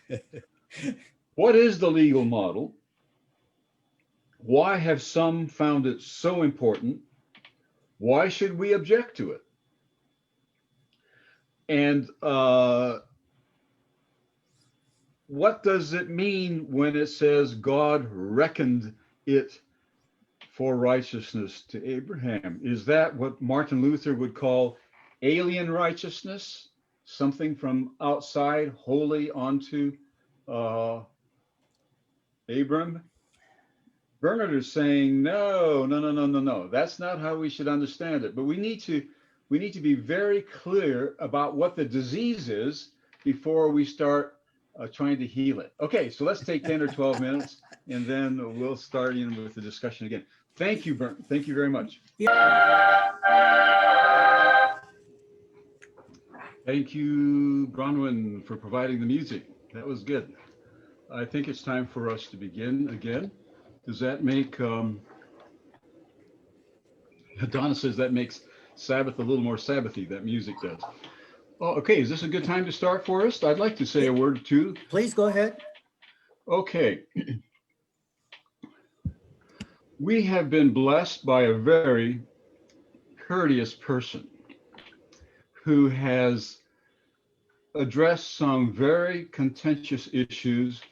what is the legal model? Why have some found it so important? Why should we object to it? And what does it mean when it says God reckoned it for righteousness to Abraham? Is that what Martin Luther would call alien righteousness? Something from outside wholly onto Abram? Bernard is saying, no. That's not how we should understand it. But we need to be very clear about what the disease is before we start trying to heal it. Okay, so let's take 10 or 12 minutes, and then we'll start in with the discussion again. Thank you, Bernard. Thank you very much. Thank you, Bronwyn, for providing the music. That was good. I think it's time for us to begin again. Does that make, Donna says that makes Sabbath a little more Sabbathy, that music does. Oh, okay, is this a good time to start for us? I'd like to say a word or two. Please go ahead. Okay. We have been blessed by a very courteous person who has addressed some very contentious issues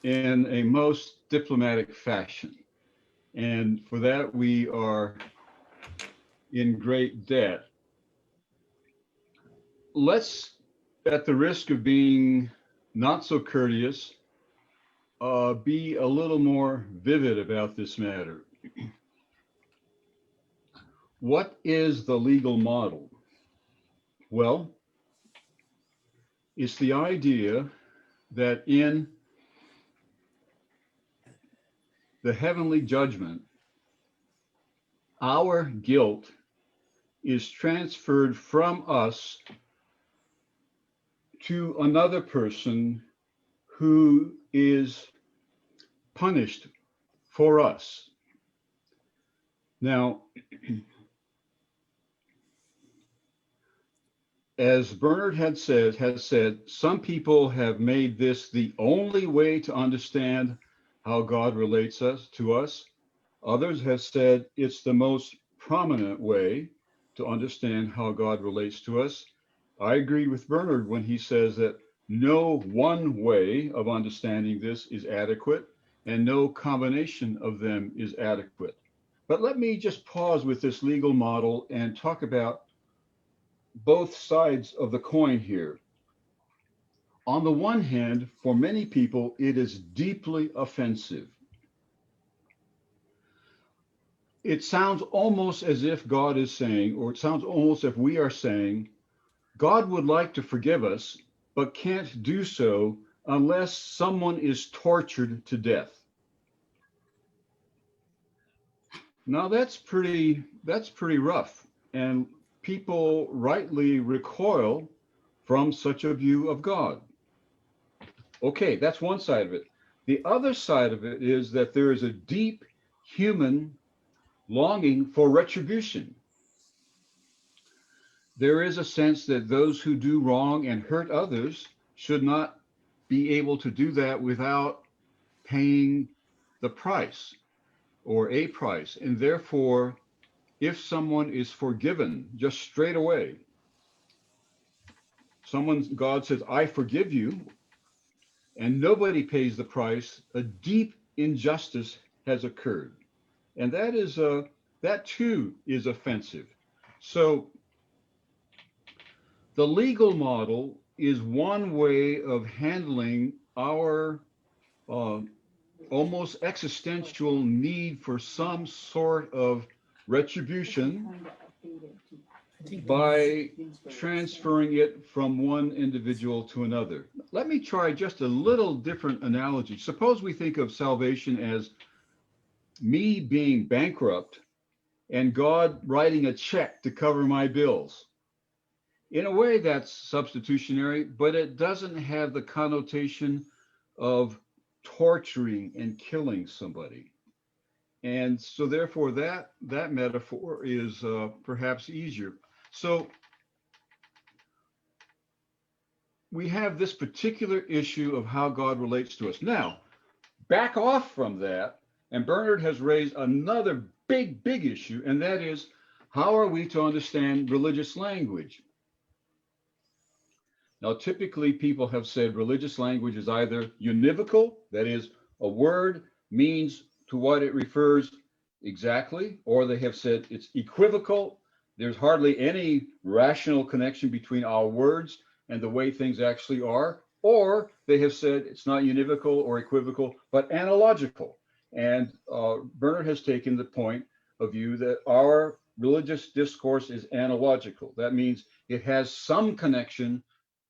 in a most diplomatic fashion. And for that, we are in great debt. let's, at the risk of being not so courteous, be a little more vivid about this matter. What is the legal model? Well, it's the idea that in the heavenly judgment, our guilt is transferred from us to another person who is punished for us. Now, as Bernard has said, some people have made this the only way to understand how God relates to us. Others have said it's the most prominent way to understand how God relates to us. I agree with Bernard when he says that no one way of understanding this is adequate and no combination of them is adequate. But let me just pause with this legal model and talk about both sides of the coin here. On the one hand, for many people, it is deeply offensive. It sounds almost as if God is saying, or it sounds almost as if we are saying, God would like to forgive us, but can't do so unless someone is tortured to death. Now that's pretty rough, and people rightly recoil from such a view of God. Okay, that's one side of it. The other side of it is that there is a deep human longing for retribution. There is a sense that those who do wrong and hurt others should not be able to do that without paying the price or a price. And therefore, if someone is forgiven just straight away, God says, I forgive you, and nobody pays the price, a deep injustice has occurred. And that too is offensive. So the legal model is one way of handling our almost existential need for some sort of retribution by transferring it from one individual to another. Let me try just a little different analogy. Suppose we think of salvation as me being bankrupt and God writing a check to cover my bills. In a way, that's substitutionary, but it doesn't have the connotation of torturing and killing somebody. And so therefore that metaphor is perhaps easier. So we have this particular issue of how God relates to us. Now, back off from that, and Bernard has raised another big issue, and that is, how are we to understand religious language? Now, typically people have said religious language is either univocal, that is, a word means to what it refers exactly, or they have said it's equivocal. There's hardly any rational connection between our words and the way things actually are, or they have said it's not univocal or equivocal, but analogical. And Bernard has taken the point of view that our religious discourse is analogical. That means it has some connection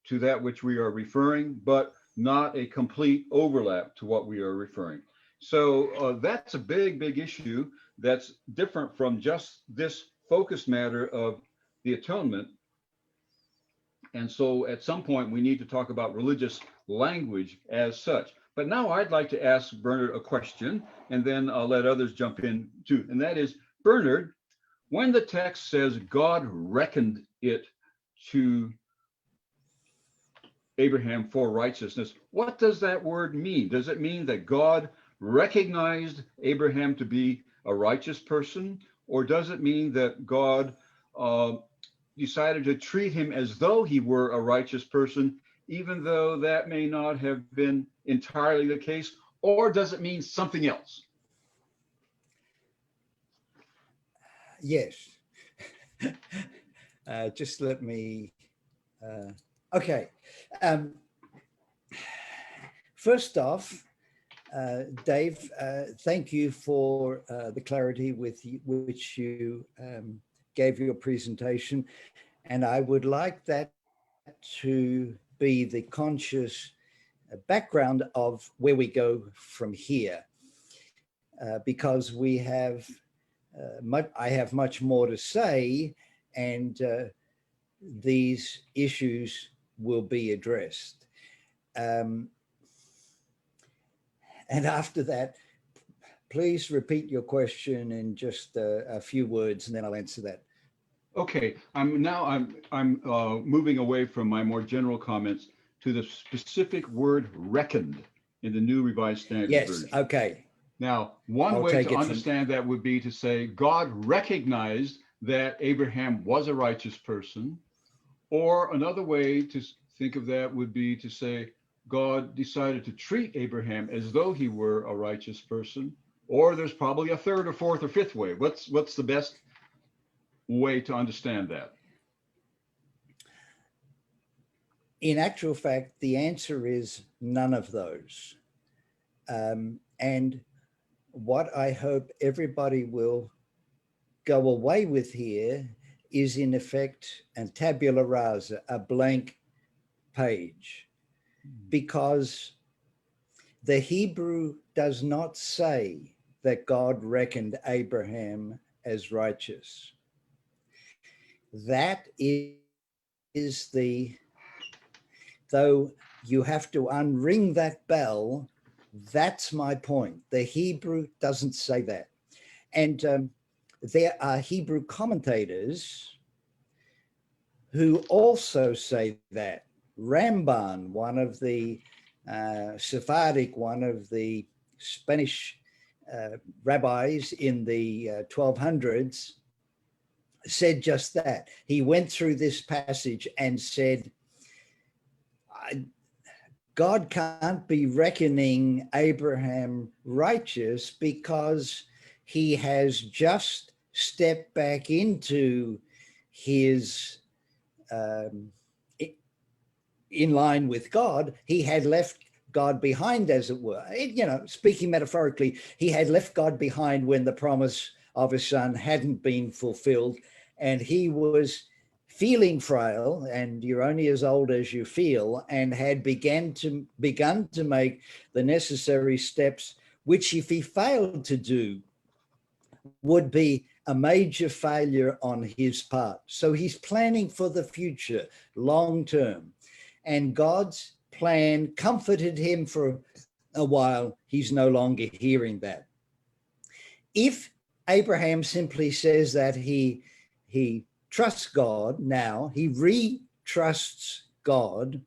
to that which we are referring, but not a complete overlap to what we are referring. So that's a big issue that's different from just this focused matter of the atonement. And so at some point we need to talk about religious language as such. But now I'd like to ask Bernard a question, and then I'll let others jump in too. And that is, Bernard, when the text says God reckoned it to Abraham for righteousness, what does that word mean? Does it mean that God recognized Abraham to be a righteous person, or does it mean that God decided to treat him as though he were a righteous person, even though that may not have been entirely the case, or does it mean something else? Yes. Just let me Okay. First off, Dave, thank you for the clarity with which you gave your presentation. And I would like that to be the conscious background of where we go from here, because we have, I have much more to say, and these issues will be addressed. And after that, please repeat your question in just a few words, and then I'll answer that. Okay, I'm moving away from my more general comments to the specific word reckoned in the New Revised Standard Version. Yes, okay. Now, one way to understand that would be to say God recognized that Abraham was a righteous person, or another way to think of that would be to say God decided to treat Abraham as though he were a righteous person, or there's probably a third or fourth or fifth way. What's the best way to understand that? In actual fact, the answer is none of those. And what I hope everybody will go away with here is, in effect, a tabula rasa, a blank page, because the Hebrew does not say that God reckoned Abraham as righteous. That is the, though you have to unring that bell, that's my point. The Hebrew doesn't say that. And there are Hebrew commentators who also say that. Ramban, one of the Sephardic, one of the Spanish rabbis in the 1200s, said just that. He went through this passage and said, God can't be reckoning Abraham righteous because he has just stepped back into his, in line with God. He had left God behind, as it were. Speaking metaphorically, he had left God behind when the promise of his son hadn't been fulfilled, and he was feeling frail, and you're only as old as you feel, and had begun to make the necessary steps, which if he failed to do would be a major failure on his part. So he's planning for the future, long term, and God's plan comforted him for a while. He's no longer hearing that. If Abraham simply says that he trusts God now, he re-trusts God,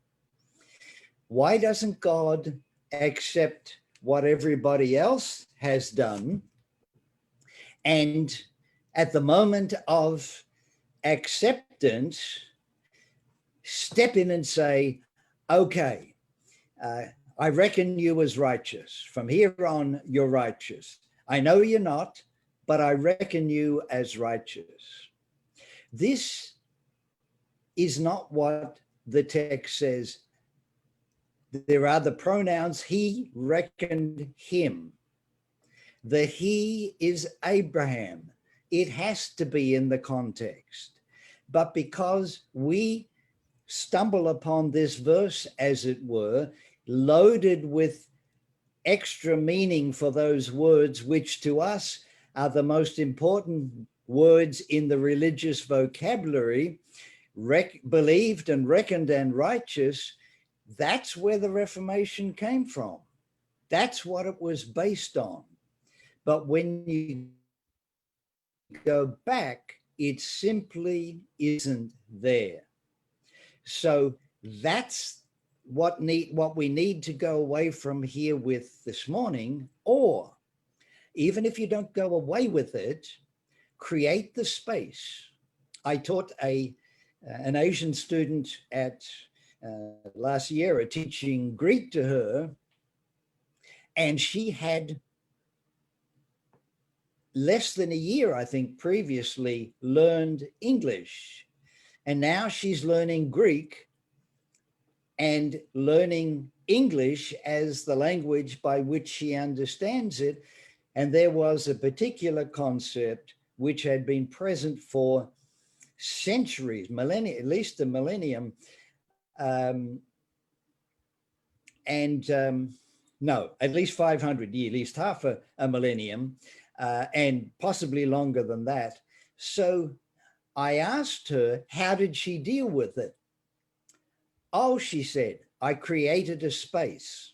why doesn't God accept what everybody else has done, and at the moment of acceptance step in and say, okay, I reckon you as righteous. From here on, you're righteous. I know you're not, but I reckon you as righteous. This is not what the text says. There are the pronouns he reckoned him. The he is Abraham. It has to be in the context. But because we stumble upon this verse, as it were, loaded with extra meaning for those words, which to us are the most important words in the religious vocabulary, believed and reckoned and righteous, that's where the Reformation came from. That's what it was based on. But when you go back, it simply isn't there. So that's what we need to go away from here with this morning, or even if you don't go away with it, create the space. I taught an Asian student at last year, teaching Greek to her, and she had less than a year, I think, previously learned English. And now she's learning Greek and learning English as the language by which she understands it. And there was a particular concept which had been present for centuries, millennia, at least a millennium, no, at least 500 years, at least half a millennium, and possibly longer than that. So I asked her, how did she deal with it? Oh, she said, I created a space.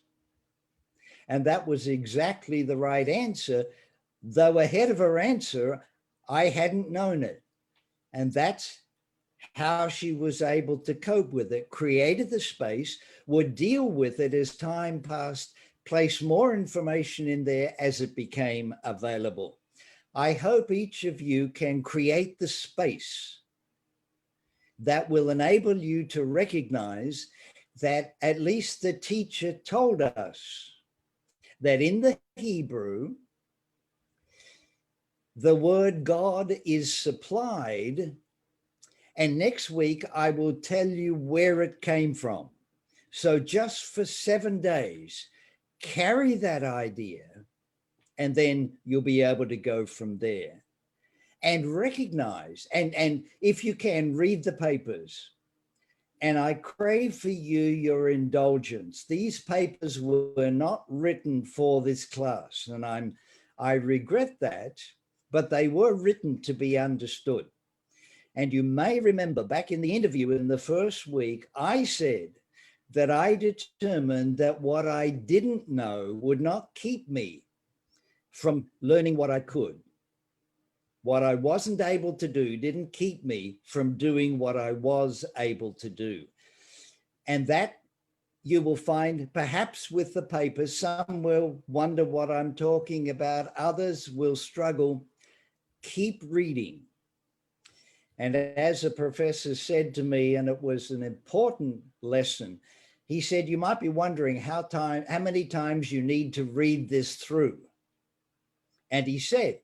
And that was exactly the right answer. Though ahead of her answer, I hadn't known it. And that's how she was able to cope with it, created the space, would deal with it as time passed, place more information in there as it became available. I hope each of you can create the space that will enable you to recognize that at least the teacher told us that in the Hebrew, the word God is supplied, and next week I will tell you where it came from. So just for 7 days, carry that idea, and then you'll be able to go from there. And recognize, and if you can, read the papers. And I crave for you your indulgence. These papers were not written for this class, and I regret that, but they were written to be understood. And you may remember back in the interview in the first week, I said that I determined that what I didn't know would not keep me from learning what I could. What I wasn't able to do didn't keep me from doing what I was able to do. And that you will find perhaps with the papers. Some will wonder what I'm talking about. Others will struggle. Keep reading. And as a professor said to me, and it was an important lesson, he said, you might be wondering how many times you need to read this through. And he said,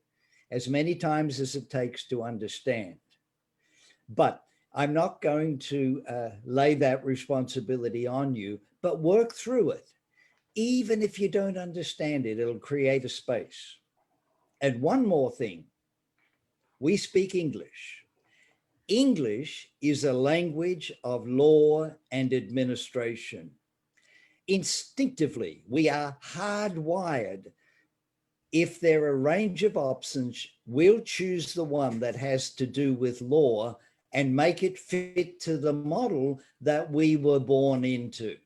as many times as it takes to understand. But I'm not going to lay that responsibility on you, but work through it. Even if you don't understand it, it'll create a space. And one more thing, we speak English. English is a language of law and administration. Instinctively, we are hardwired. If there are a range of options, we'll choose the one that has to do with law and make it fit to the model that we were born into.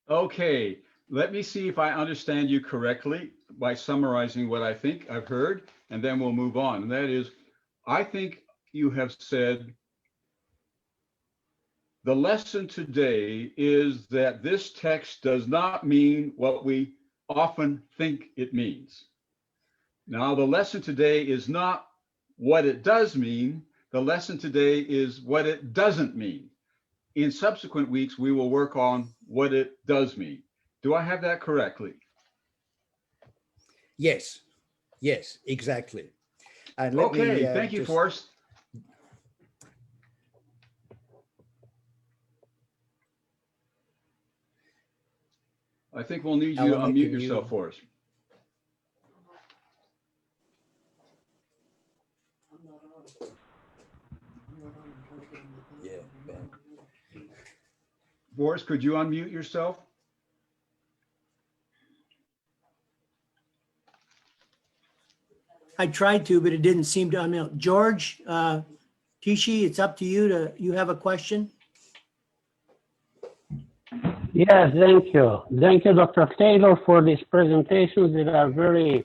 Okay, let me see if I understand you correctly by summarizing what I think I've heard, and then we'll move on. And that is, I think you have said the lesson today is that this text does not mean what we often think it means. Now, the lesson today is not what it does mean. The lesson today is what it doesn't mean. In subsequent weeks, we will work on what it does mean. Do I have that correctly? Yes, exactly. And okay, thank you, Forrest. I think we'll need you to unmute yourself for us. Yeah, Ben. Forrest, could you unmute yourself? I tried to, but it didn't seem to unmute. George, Tishi, it's up to you. You have a question? Yes, thank you. Thank you, Dr. Taylor, for these presentations that are very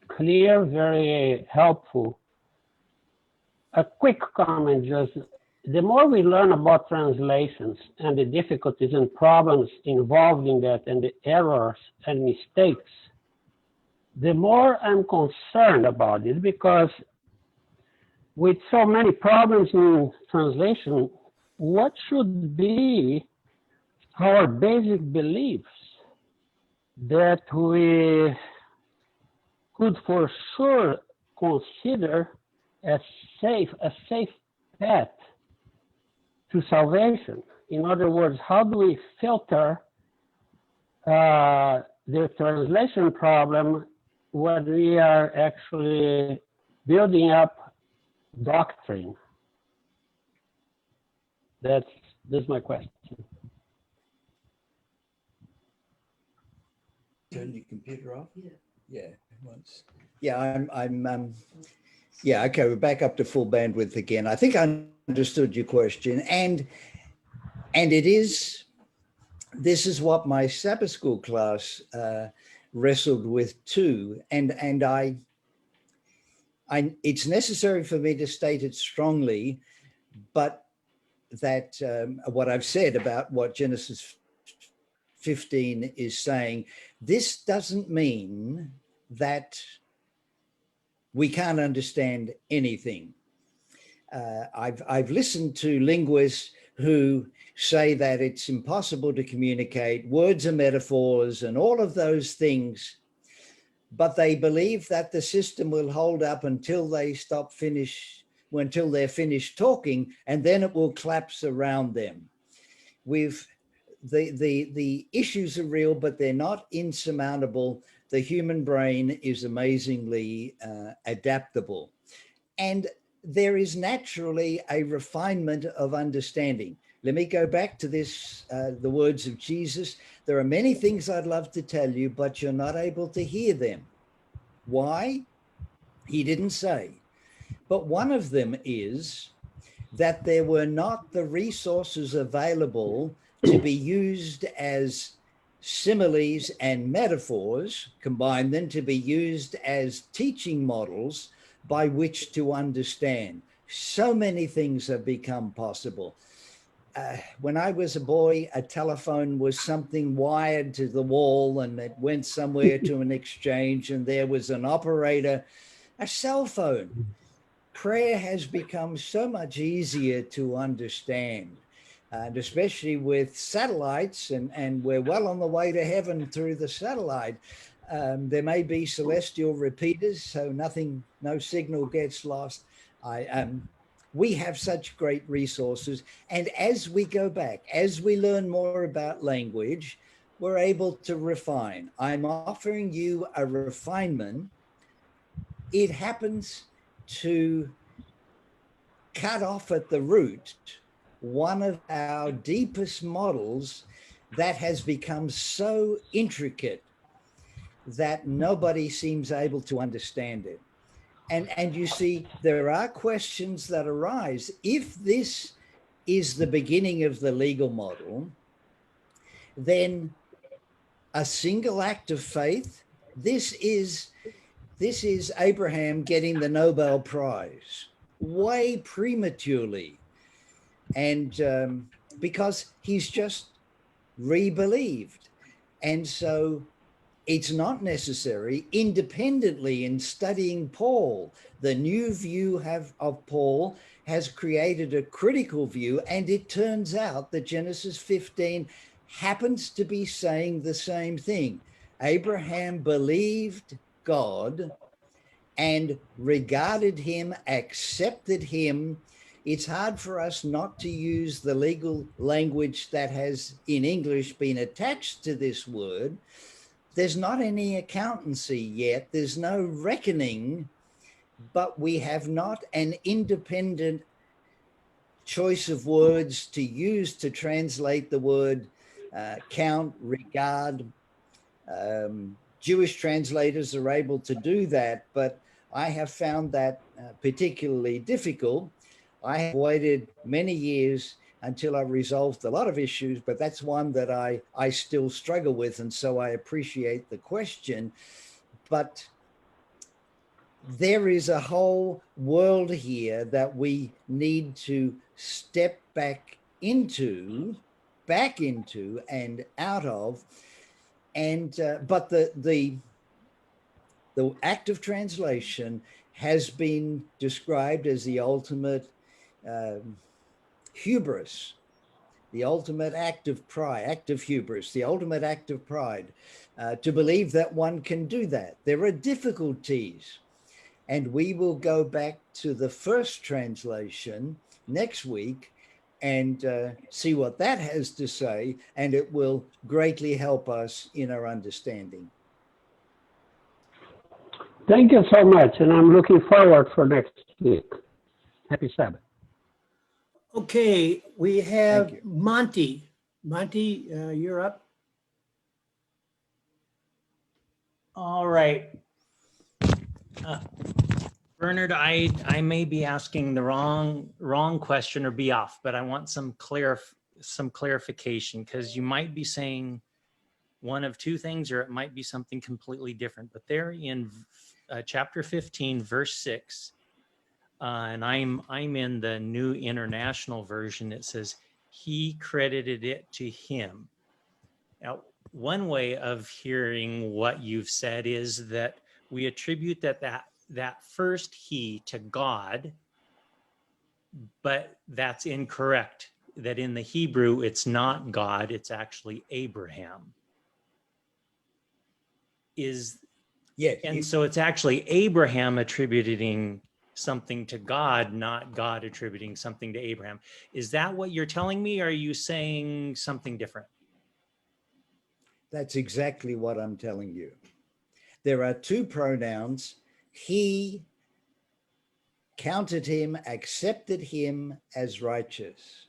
clear, very helpful. A quick comment, just the more we learn about translations and the difficulties and problems involved in that and the errors and mistakes, the more I'm concerned about it, because with so many problems in translation, what should be our basic beliefs that we could for sure consider as safe path to salvation? In other words, how do we filter the translation problem when we are actually building up doctrine? That's my question. Turn your computer off? Yeah. Once. Yeah, yeah, okay, we're back up to full bandwidth again. I think I understood your question. And this is what my Sabbath school class wrestled with too. And it's necessary for me to state it strongly, but that what I've said about what Genesis 15 is saying, this doesn't mean that we can't understand anything. I've listened to linguists who say that it's impossible to communicate, words are metaphors and all of those things, but they believe that the system will hold up until they're finished talking, and then it will collapse around them. The issues are real, but they're not insurmountable. The human brain is amazingly adaptable. And there is naturally a refinement of understanding. Let me go back to this, the words of Jesus. There are many things I'd love to tell you, but you're not able to hear them. Why? He didn't say. But one of them is that there were not the resources available to be used as similes and metaphors, combine them to be used as teaching models by which to understand. So many things have become possible. When I was a boy, a telephone was something wired to the wall and it went somewhere to an exchange and there was an operator. A cell phone. Prayer has become so much easier to understand, and especially with satellites, and we're well on the way to heaven through the satellite. There may be celestial repeaters, so no signal gets lost. We have such great resources. And as we go back, as we learn more about language, we're able to refine. I'm offering you a refinement. It happens to cut off at the root one of our deepest models that has become so intricate that nobody seems able to understand it. And you see, there are questions that arise. If this is the beginning of the legal model, then a single act of faith, this is Abraham getting the Nobel Prize way prematurely. And because he's just re-believed. And so it's not necessary. Independently, in studying Paul, the new view of Paul has created a critical view, and it turns out that Genesis 15 happens to be saying the same thing. Abraham believed God and regarded him, accepted him. It's hard for us not to use the legal language that has in English been attached to this word. There's not any accountancy yet. There's no reckoning, but we have not an independent choice of words to use to translate the word count, regard. Jewish translators are able to do that, but I have found that particularly difficult. I have waited many years until I resolved a lot of issues, but that's one that I still struggle with. And so I appreciate the question, but there is a whole world here that we need to step back into and out of. And, but the act of translation has been described as the ultimate hubris, the ultimate act of pride, the ultimate act of pride, to believe that one can do that. There are difficulties, and we will go back to the first translation, next week and see what that has to say, and it will greatly help us in our understanding. Thank you so much, and I'm looking forward for next week. Happy Sabbath. Okay, we have Thank you. Monty. Monty, you're up. All right. Bernard, I may be asking the wrong question or be off, but I want some clarification, because you might be saying one of two things, or it might be something completely different. But there in chapter 15, verse 6, and I'm in the New International Version. It says, he credited it to him. Now, one way of hearing what you've said is that we attribute that first he to God, but that's incorrect. That in the Hebrew, it's not God, it's actually Abraham. Yes. And so it's actually Abraham attributing something to God, not God attributing something to Abraham. Is that what you're telling me? Or are you saying something different? That's exactly what I'm telling you. There are two pronouns. He counted him, accepted him as righteous.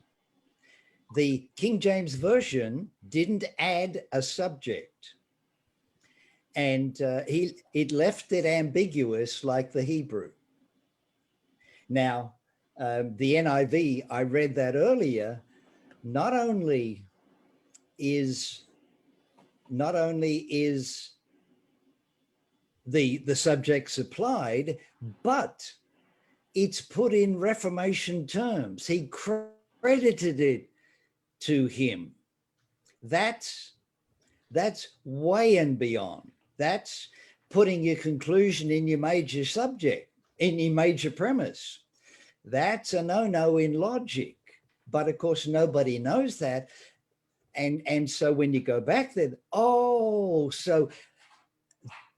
The King James Version didn't add a subject, and it left it ambiguous like the Hebrew. Now, the NIV, I read that earlier, not only is the subject supplied, but it's put in Reformation terms. He credited it to him. That's way and beyond. That's putting your conclusion in your major subject, in your major premise. That's a no-no in logic. But of course, nobody knows that. And so when you go back then, so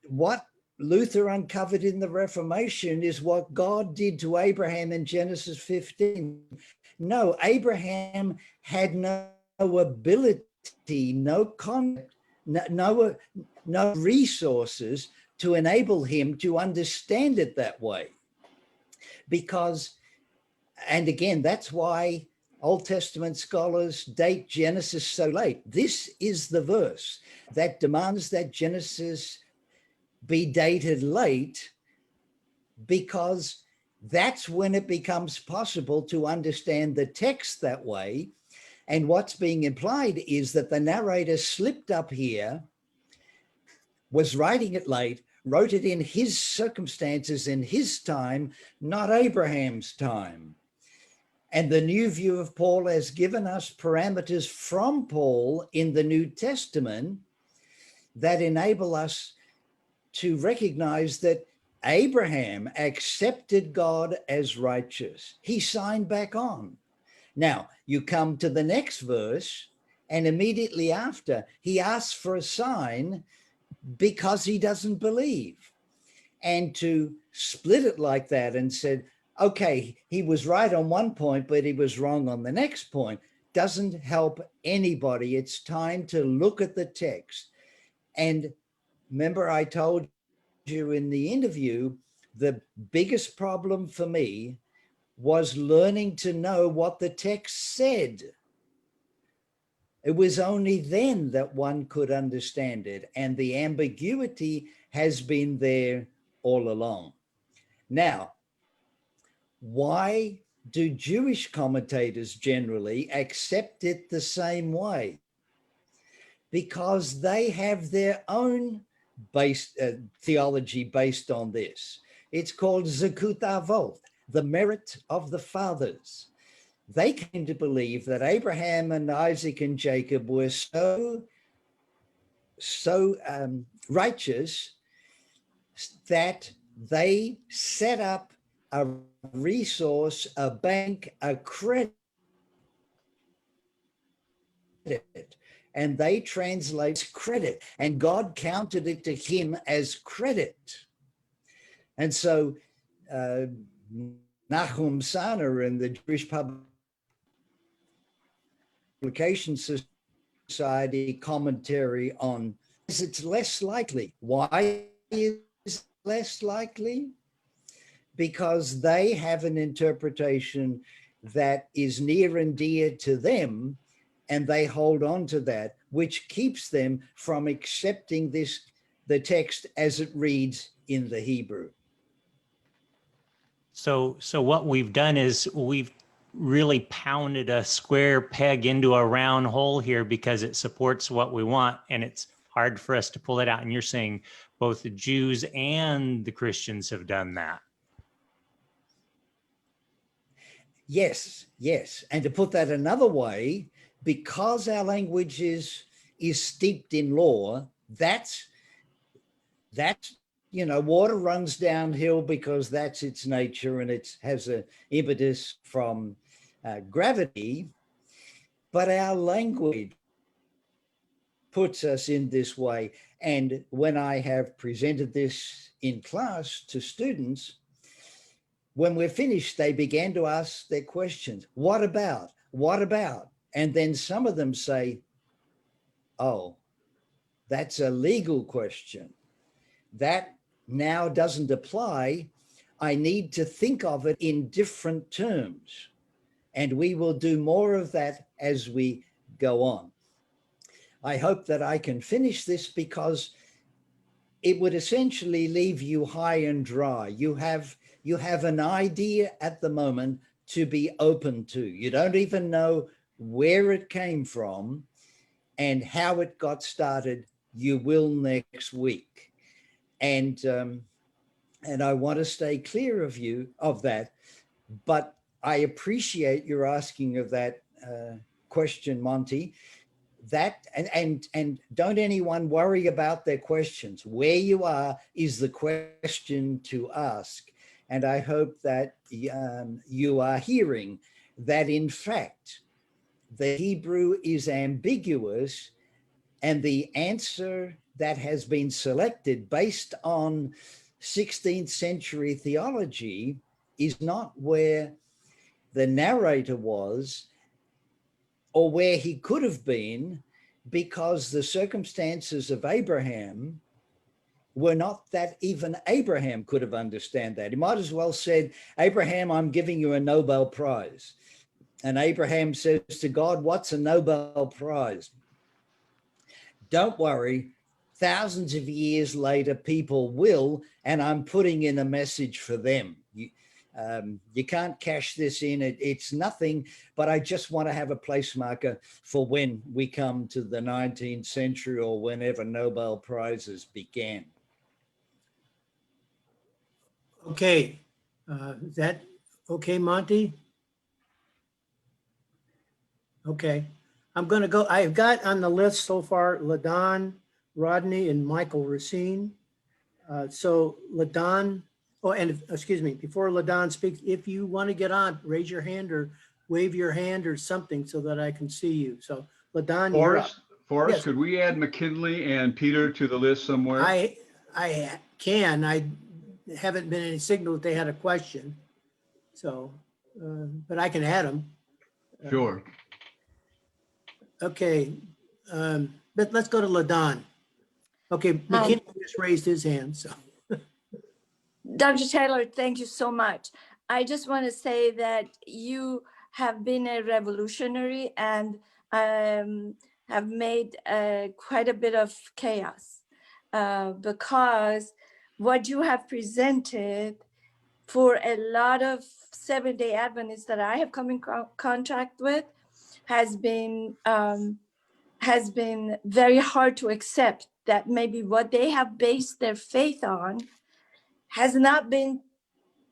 what Luther uncovered in the Reformation is what God did to Abraham in Genesis 15. No, Abraham had no ability, no concept, no resources to enable him to understand it that way. Because, and again, that's why Old Testament scholars date Genesis so late. This is the verse that demands that Genesis be dated late, because that's when it becomes possible to understand the text that way. And what's being implied is that the narrator slipped up here, was writing it late, wrote it in his circumstances, in his time, not Abraham's time. And the new view of Paul has given us parameters from Paul in the New Testament that enable us to recognize that Abraham accepted God as righteous. He signed back on. Now, you come to the next verse, and immediately after, he asks for a sign because he doesn't believe. And to split it like that and said, okay, he was right on one point, but he was wrong on the next point, doesn't help anybody. It's time to look at the text. And remember, I told you in the interview, the biggest problem for me was learning to know what the text said. It was only then that one could understand it, and the ambiguity has been there all along. Now, why do Jewish commentators generally accept it the same way? Because they have their own theology based on this. It's called Zakut Avot, the merit of the fathers. They came to believe that Abraham and Isaac and Jacob were so righteous that they set up a resource, a bank, a credit, and they translate credit, and God counted it to him as credit. And so Nahum Sana and the Jewish Publication Society commentary on it's less likely. Why is it less likely? Because they have an interpretation that is near and dear to them, and they hold on to that, which keeps them from accepting the text as it reads in the Hebrew. So what we've done is we've really pounded a square peg into a round hole here because it supports what we want, and it's hard for us to pull it out. And you're saying both the Jews and the Christians have done that. Yes, yes. And to put that another way, because our language is steeped in law, that's water runs downhill because that's its nature, and it has an impetus from gravity. But our language puts us in this way. And when I have presented this in class to students, when we're finished, they began to ask their questions. What about? What about? And then some of them say, oh, that's a legal question. That now doesn't apply. I need to think of it in different terms. And we will do more of that as we go on. I hope that I can finish this because it would essentially leave you high and dry. You have an idea at the moment to be open to. You don't even know where it came from and how it got started. You will next week. And I want to stay clear of that, but I appreciate your asking of that question, Monty. That and don't anyone worry about their questions. Where you are is the question to ask. And I hope that you are hearing that, in fact, the Hebrew is ambiguous, and the answer that has been selected based on 16th century theology is not where the narrator was or where he could have been, because the circumstances of Abraham were not that even Abraham could have understood that. He might as well said, Abraham, I'm giving you a Nobel Prize. And Abraham says to God, what's a Nobel Prize? Don't worry, thousands of years later, people will, and I'm putting in a message for them. You can't cash this in. It's nothing, but I just want to have a place marker for when we come to the 19th century or whenever Nobel Prizes began. Okay. Is that okay, Monty? Okay. I'm going to go. I've got on the list so far LaDon, Rodney, and Michael Racine. So LaDon, oh, and excuse me, before LaDon speaks, if you want to get on, raise your hand or wave your hand or something so that I can see you. So LaDon, you're up. Forrest, Yes. could we add McKinley and Peter to the list somewhere? I can. I haven't been any signal that they had a question. So, but I can add them. Sure. Okay. But let's go to LaDon. Okay, McKinney just raised his hand, so. Dr. Taylor, thank you so much. I just want to say that you have been a revolutionary and have made quite a bit of chaos because what you have presented for a lot of Seventh-day Adventists that I have come in contact with has been very hard to accept, that maybe what they have based their faith on has not been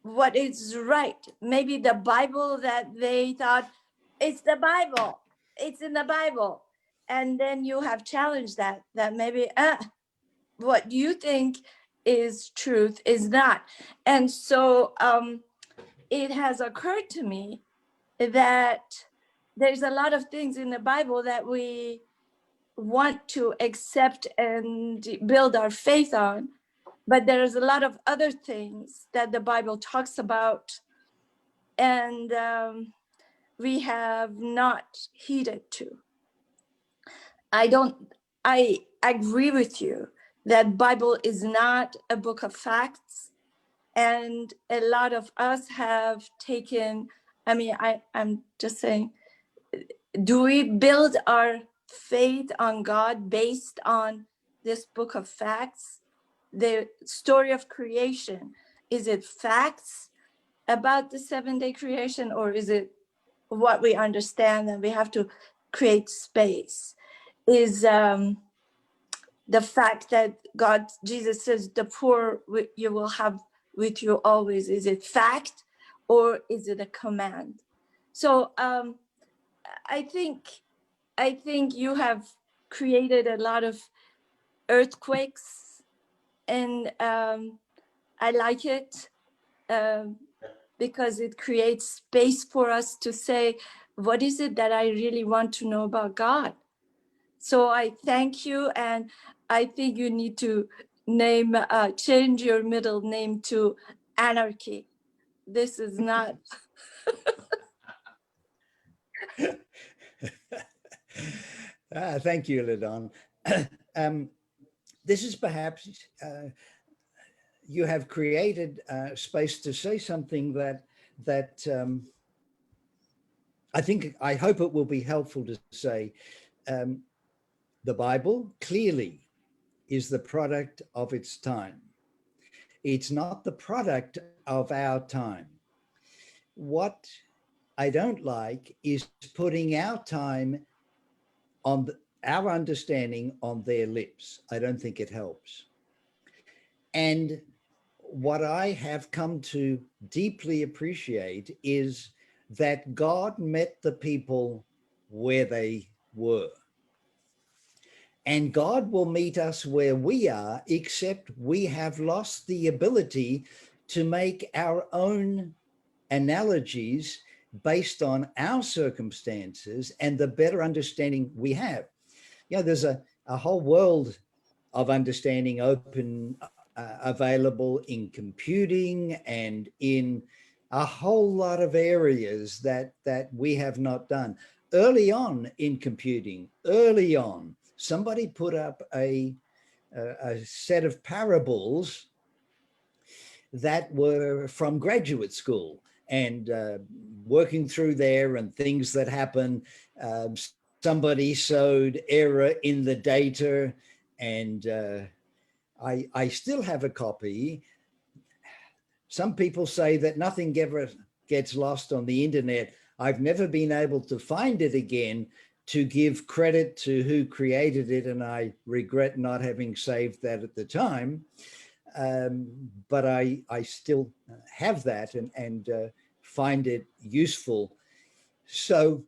what is right. Maybe the Bible that they thought, it's the Bible, it's in the Bible. And then you have challenged that maybe what you think is truth is not. And so it has occurred to me that there's a lot of things in the Bible that we want to accept and build our faith on, but there's a lot of other things that the Bible talks about and we have not heeded to. I agree with you that Bible is not a book of facts, and a lot of us have taken, I mean, I'm just saying, do we build our faith on God based on this book of facts? The story of creation, is it facts about the 7-day creation, or is it what we understand and we have to create space? Is the fact that Jesus says, the poor you will have with you always, is it fact or is it a command? So I think you have created a lot of earthquakes, and I like it because it creates space for us to say, what is it that I really want to know about God? So I thank you, and I think you need to change your middle name to Anarchy. This is not. Thank you, Ladon. This is perhaps, you have created space to say something that I hope it will be helpful to say. The Bible clearly is the product of its time. It's not the product of our time. What I don't like is putting our time on our understanding on their lips. I don't think it helps. And what I have come to deeply appreciate is that God met the people where they were. And God will meet us where we are, except we have lost the ability to make our own analogies based on our circumstances and the better understanding we have. You know, there's a whole world of understanding open, available in computing and in a whole lot of areas that we have not done. Early on in computing, somebody put up a set of parables that were from graduate school, and working through there and things that happen. Somebody showed error in the data, and I still have a copy. Some people say that nothing ever gets lost on the internet. I've never been able to find it again to give credit to who created it, and I regret not having saved that at the time. But I still have that and find it useful. So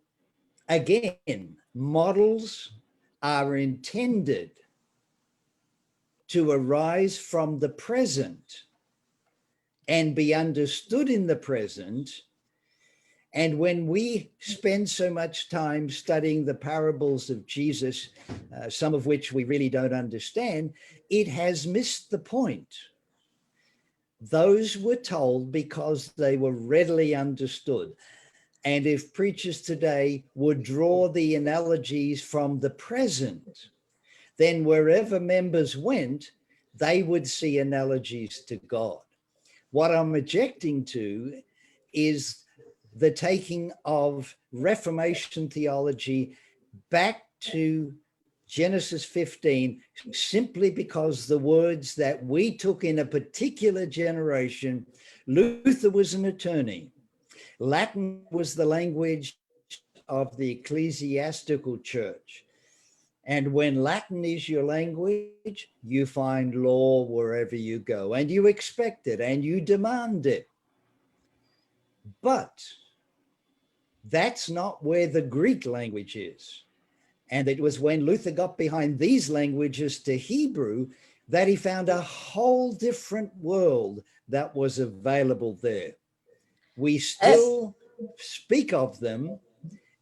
again, models are intended to arise from the present and be understood in the present. And when we spend so much time studying the parables of Jesus, some of which we really don't understand, it has missed the point. Those were told because they were readily understood. And if preachers today would draw the analogies from the present, then wherever members went, they would see analogies to God. What I'm objecting to is the taking of Reformation theology back to Genesis 15, simply because the words that we took in a particular generation, Luther was an attorney. Latin was the language of the ecclesiastical church. And when Latin is your language, you find law wherever you go, and you expect it and you demand it. But that's not where the Greek language is. And it was when Luther got behind these languages to Hebrew that he found a whole different world that was available there. We still speak of them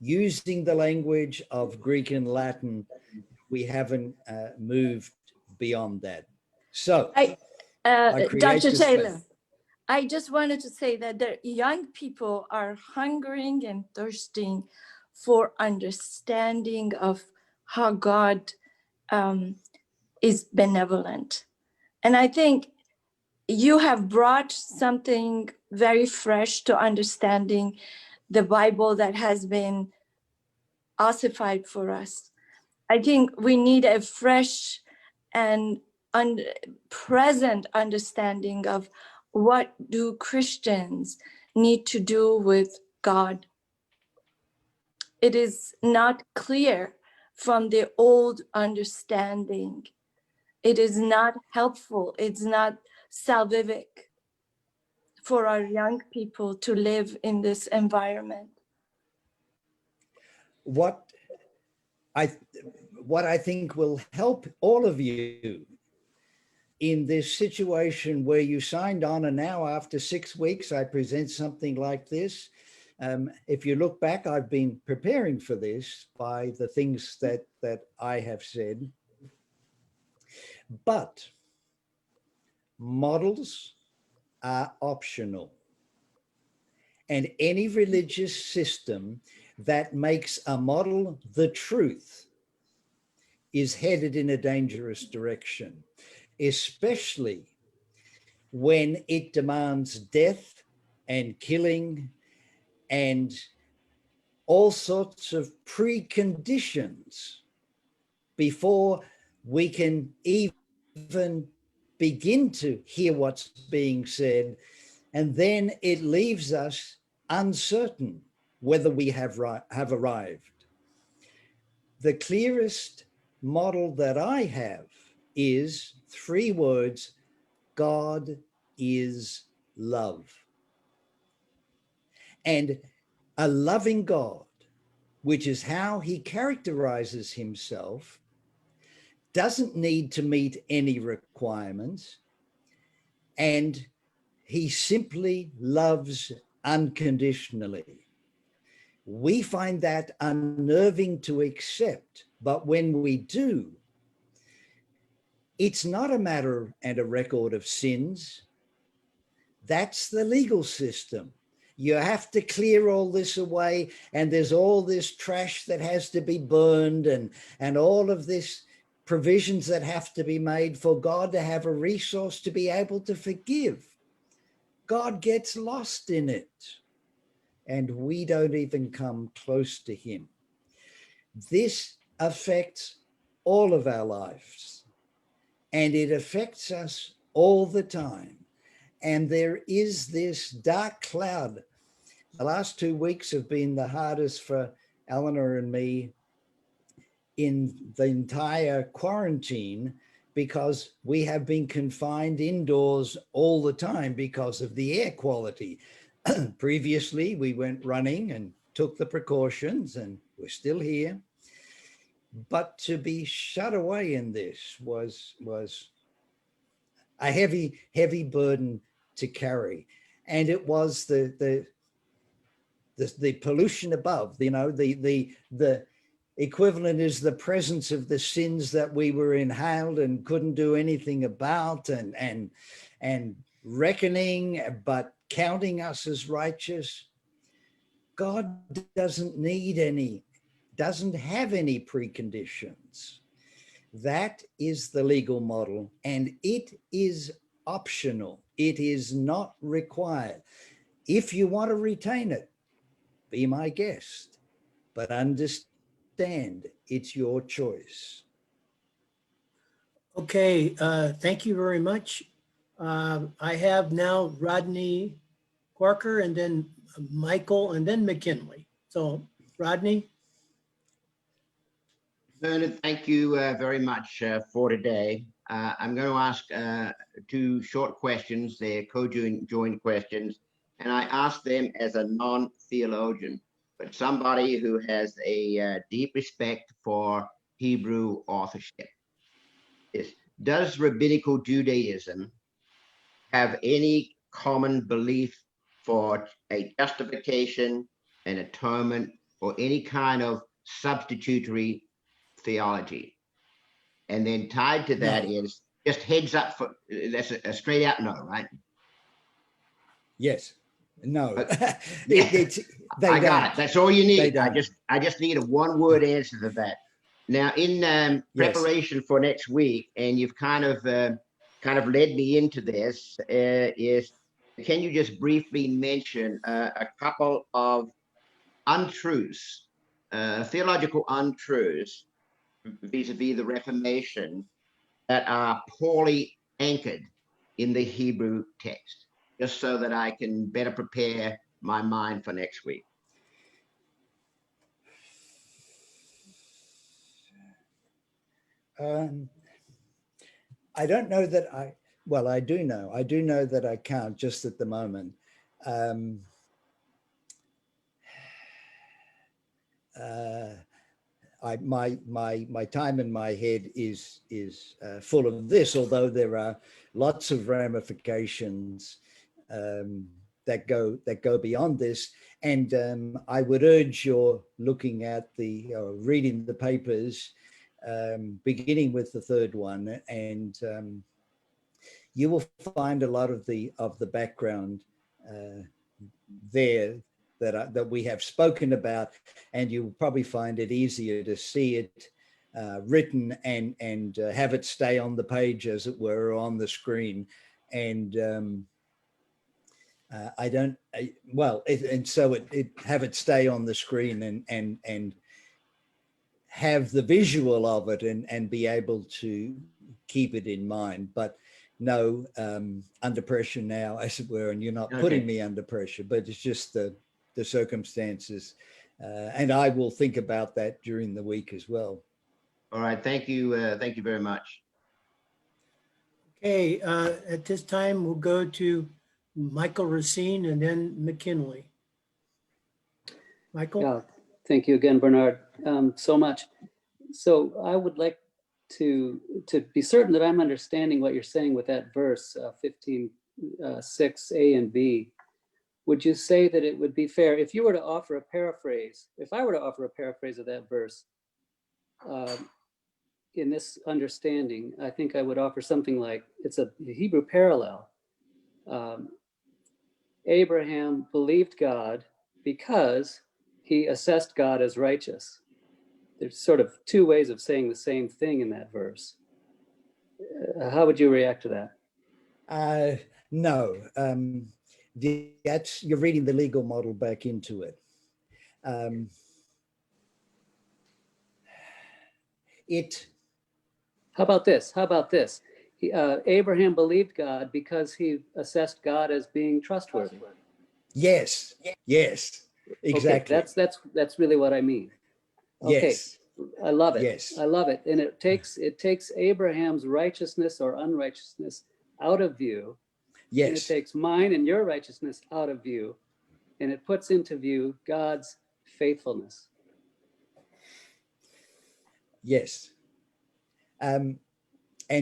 using the language of Greek and Latin. We haven't moved beyond that. So, Dr. Taylor, I just wanted to say that the young people are hungering and thirsting for understanding of how God is benevolent. And I think you have brought something very fresh to understanding the Bible that has been ossified for us. I think we need a fresh and present understanding of what do Christians need to do with God. It is not clear from the old understanding. It is not helpful. It's not salvific for our young people to live in this environment. What I think will help all of you in this situation where you signed on, and now after 6 weeks, I present something like this. If you look back, I've been preparing for this by the things that I have said. But models are optional. And any religious system that makes a model the truth is headed in a dangerous direction, especially when it demands death and killing and all sorts of preconditions before we can even begin to hear what's being said. And then it leaves us uncertain whether we have arrived. The clearest model that I have is 3 words: God is love. And a loving God, which is how he characterizes himself, doesn't need to meet any requirements, and he simply loves unconditionally. We find that unnerving to accept, but when we do, it's not a matter and a record of sins. That's the legal system. You have to clear all this away, and there's all this trash that has to be burned, and all of this provisions that have to be made for God to have a resource to be able to forgive. God gets lost in it, and we don't even come close to him. This affects all of our lives, and it affects us all the time. And there is this dark cloud. The last 2 weeks have been the hardest for Eleanor and me in the entire quarantine, because we have been confined indoors all the time because of the air quality. Previously, we went running and took the precautions, and we're still here. But to be shut away in this was a heavy burden to carry. And it was the pollution above, the equivalent is the presence of the sins that we were inhaled and couldn't do anything about, and reckoning, but counting us as righteous. God doesn't have any preconditions. That is the legal model, and it is optional. It is not required. If you want to retain it, be my guest, but understand it's your choice. Okay, thank you very much. I have now Rodney Corker, and then Michael, and then McKinley. So Rodney. Bernard, thank you very much for today. I'm going to ask 2 short questions. They're co-joined questions, and I ask them as a non-theologian, but somebody who has a deep respect for Hebrew authorship. Does Rabbinical Judaism have any common belief for a justification, an atonement, or any kind of substitutionary theology? And then tied to that is just heads up, for that's a straight out no, right? Yes. No. Yeah. They I got don't. it. That's all you They need. don't. I just need a one-word answer to that. Now, in Yes. preparation for next week, and you've kind of led me into this, is can you just briefly mention a couple of untruths, theological untruths vis-a-vis the Reformation that are poorly anchored in the Hebrew text, just so that I can better prepare my mind for next week? I don't know that well, I do know that I can't just at the moment. My time in my head is full of this, although there are lots of ramifications that go beyond this. And I would urge your looking at reading the papers, beginning with the third one, and you will find a lot of the background there that we have spoken about, and you'll probably find it easier to see it written and have it stay on the page, as it were, on the screen. And so have it stay on the screen and have the visual of it and be able to keep it in mind. But no, under pressure now, as it were, and you're not putting me under pressure, but it's just the circumstances. And I will think about that during the week as well. All right. Thank you. Thank you very much. Okay, at this time, we'll go to Michael Racine and then McKinley. Michael? Yeah, thank you again, Bernard, so much. So I would like to be certain that I'm understanding what you're saying with that verse 15:6 A and B. Would you say that it would be fair if you were to offer a paraphrase, if I were to offer a paraphrase of that verse in this understanding, I think I would offer something like, it's a Hebrew parallel. Abraham believed God because he assessed God as righteous. There's sort of two ways of saying the same thing in that verse. How would you react to that? No, you're reading the legal model back into it. How about this? Abraham believed God because he assessed God as being trustworthy. Yes, exactly. Okay, that's really what I mean. Okay, yes. I love it. Yes. I love it. And it takes Abraham's righteousness or unrighteousness out of view. Yes. And it takes mine and your righteousness out of view, and it puts into view God's faithfulness. Yes. And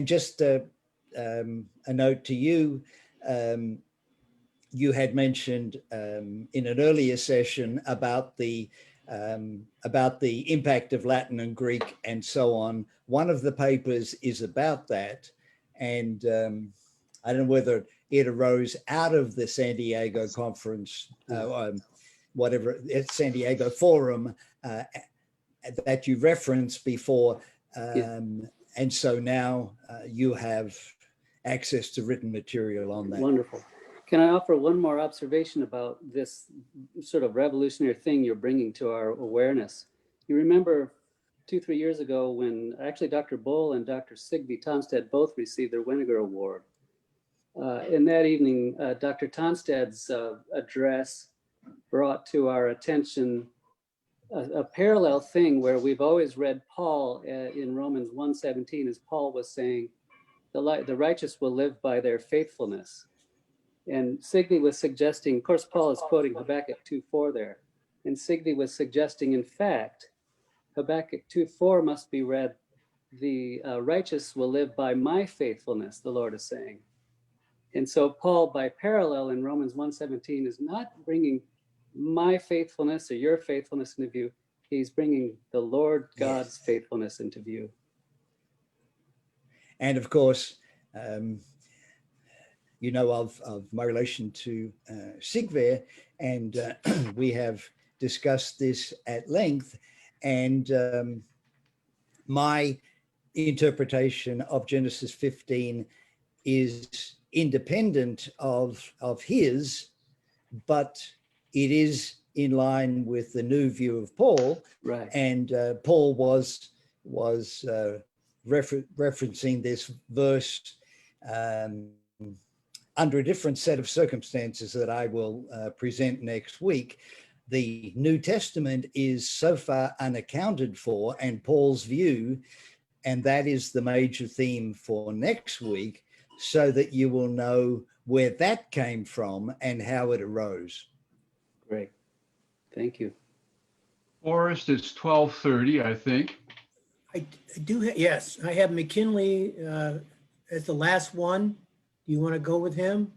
just a note to you, you had mentioned in an earlier session about the impact of Latin and Greek and so on. One of the papers is about that, and I don't know whether it arose out of the San Diego conference, San Diego forum that you referenced before. And so now you have access to written material on that. Wonderful. Can I offer one more observation about this sort of revolutionary thing you're bringing to our awareness? You remember 2-3 years ago when actually Dr. Bull and Dr. Sigby Tonstad both received their Winiger Award. In that evening, Dr. Tonstad's address brought to our attention a parallel thing where we've always read Paul in Romans 1:17, as Paul was saying, the righteous will live by their faithfulness. And Sigby was suggesting, of course, Paul is quoting Habakkuk 2:4 there, and Sigby was suggesting, in fact, Habakkuk 2:4 must be read, the righteous will live by my faithfulness, the Lord is saying. And so Paul, by parallel in Romans 1:17, is not bringing my faithfulness or your faithfulness into view. He's bringing the Lord God's faithfulness into view. And of course, you know of my relation to Sigver, and we have discussed this at length. And my interpretation of Genesis 15 is independent of his, but it is in line with the new view of Paul. Right. And Paul was referencing this verse under a different set of circumstances that I will present next week. The New Testament is so far unaccounted for, and Paul's view, and that is the major theme for next week, so that you will know where that came from and how it arose. Great. Thank you. Forrest, it's 12:30, I think. I do, yes, I have McKinley as the last one. Do you want to go with him?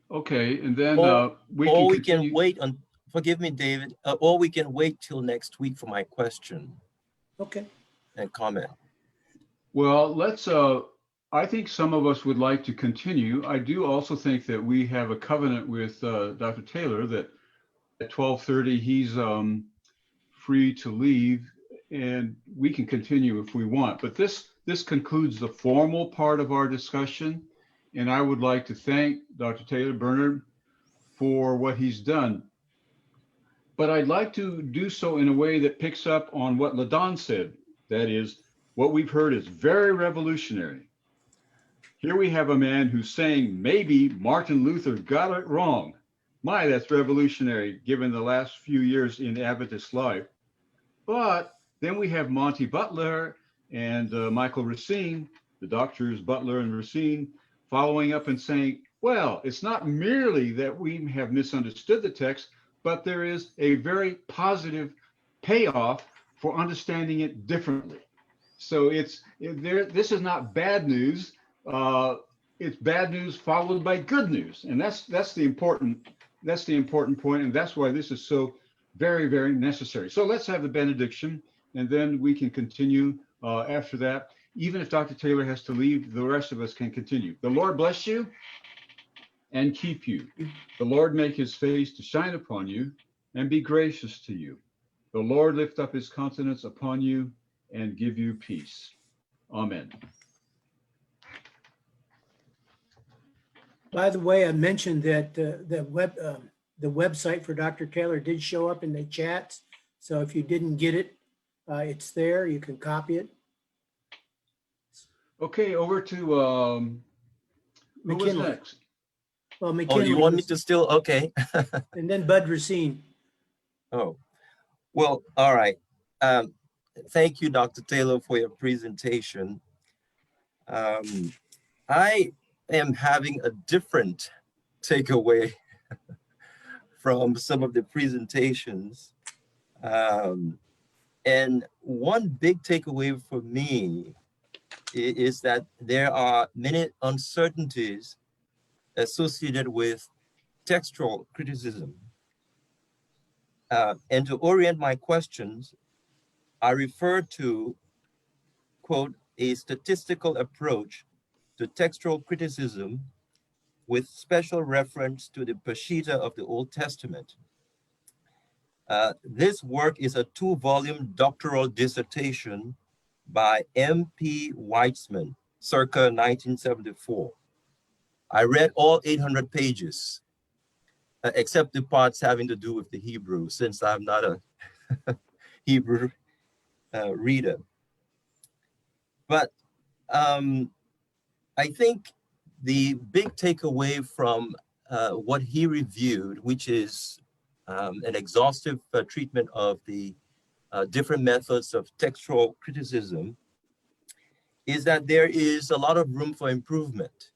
Okay, and then Or we we can can continue. wait on, forgive me, David, or we can wait till next week for my question Okay. and comment. Well, let's, I think some of us would like to continue. I do also think that we have a covenant with Dr. Taylor that at 12:30, he's free to leave, and we can continue if we want. But this concludes the formal part of our discussion, and I would like to thank Dr. Taylor Bernard for what he's done. But I'd like to do so in a way that picks up on what LaDon said. That is, what we've heard is very revolutionary. Here we have a man who's saying maybe Martin Luther got it wrong. My, that's revolutionary given the last few years in Adventist life. But then we have Monty Butler and Michael Racine, the doctors Butler and Racine, following up and saying, well, it's not merely that we have misunderstood the text, but there is a very positive payoff for understanding it differently. So this is not bad news. It's bad news followed by good news, and that's the important point, and that's why this is so very, very necessary. So let's have the benediction, and then we can continue after that. Even if Dr. Taylor has to leave, the rest of us can continue. The Lord bless you and keep you. The Lord make his face to shine upon you and be gracious to you. The Lord lift up his countenance upon you and give you peace. Amen. By the way, I mentioned that the website for Dr. Taylor did show up in the chats. So if you didn't get it, it's there. You can copy it. Okay, over to who was McKinley. next? Well, Oh, McKinley. you want me was- to still, okay. And then Bud Racine. Oh, well, all right. Thank you, Dr. Taylor, for your presentation. I am having a different takeaway from some of the presentations. And one big takeaway for me is that there are many uncertainties associated with textual criticism. And to orient my questions, I refer to, quote, a statistical approach to textual criticism with special reference to the Peshitta of the Old Testament. This work is a 2-volume doctoral dissertation by M.P. Weitzman, circa 1974. I read all 800 pages, except the parts having to do with the Hebrew, since I'm not a Hebrew reader. But I think the big takeaway from what he reviewed, which is an exhaustive treatment of the different methods of textual criticism, is that there is a lot of room for improvement.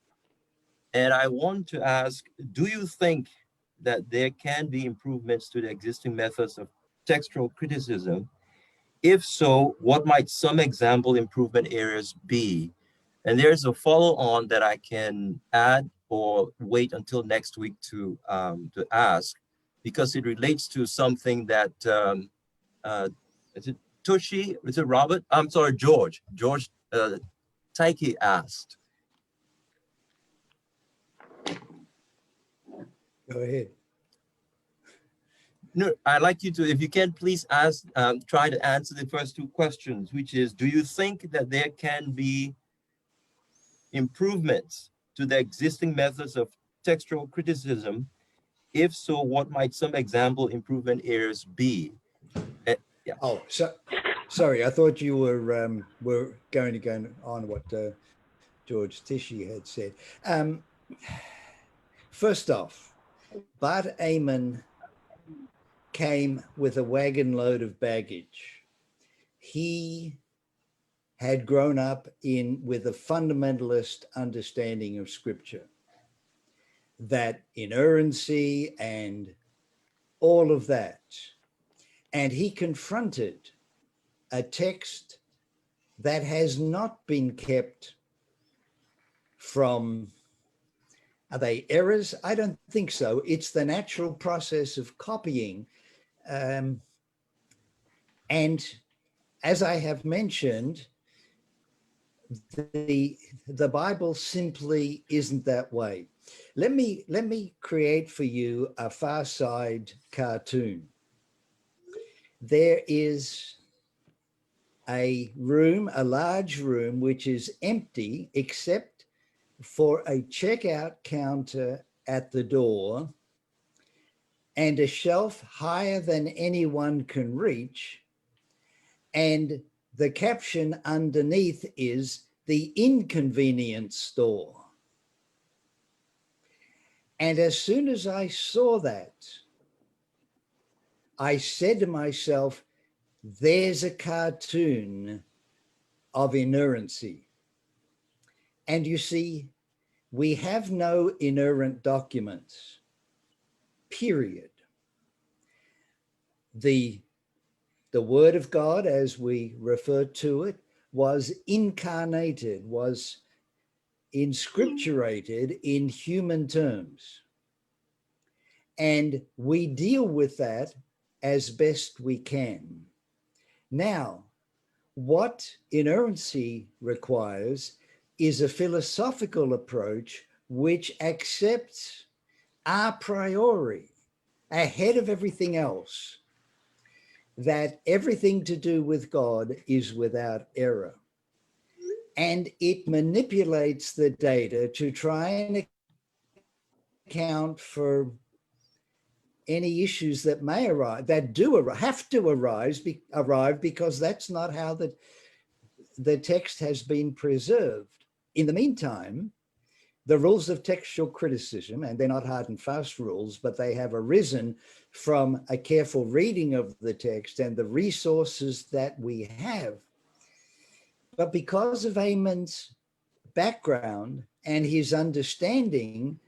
And I want to ask, do you think that there can be improvements to the existing methods of textual criticism? If so, what might some example improvement areas be? And there's a follow-on that I can add or wait until next week to ask, because it relates to something that, is it Tushi? Is it Robert? I'm sorry, George Taiki asked. Go ahead. No, I'd like you to, if you can, please ask, try to answer the first two questions, which is, do you think that there can be improvements to the existing methods of textual criticism? If so, what might some example improvement areas be? Yeah. Oh, so sorry, I thought you were going to go on what George Tishy had said. First off, Bart Eamon came with a wagon load of baggage. He had grown up with a fundamentalist understanding of scripture, that inerrancy and all of that. And he confronted a text that has not been kept from, are they errors? I don't think so. It's the natural process of copying. And as I have mentioned, the Bible simply isn't that way. Let me create for you a Far Side cartoon. There is a room, a large room, which is empty except for a checkout counter at the door and a shelf higher than anyone can reach. And the caption underneath is the inconvenience store. And as soon as I saw that, I said to myself, there's a cartoon of inerrancy. And you see, we have no inerrant documents, period. The Word of God, as we refer to it, was incarnated, was inscripturated in human terms. And we deal with that as best we can. Now, what inerrancy requires is a philosophical approach which accepts a priori, ahead of everything else, that everything to do with God is without error. And it manipulates the data to try and account for any issues that may arise, that have to arrive because that's not how the text has been preserved. In the meantime, the rules of textual criticism, and they're not hard and fast rules, but they have arisen from a careful reading of the text and the resources that we have. But because of Eamon's background and his understanding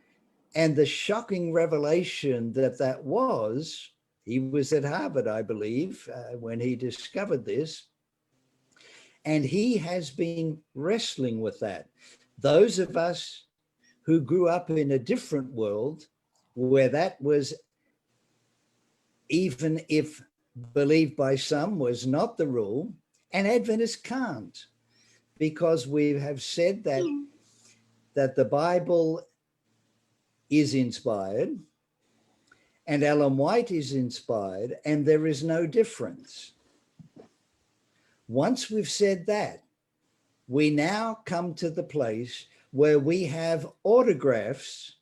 and the shocking revelation that was, he was at Harvard, I believe, when he discovered this, and he has been wrestling with that. Those of us who grew up in a different world where that was, even if believed by some, was not the rule, and Adventists can't, because we have said that the Bible is inspired and Ellen White is inspired, and there is no difference. Once we've said that, we now come to the place where we have autographs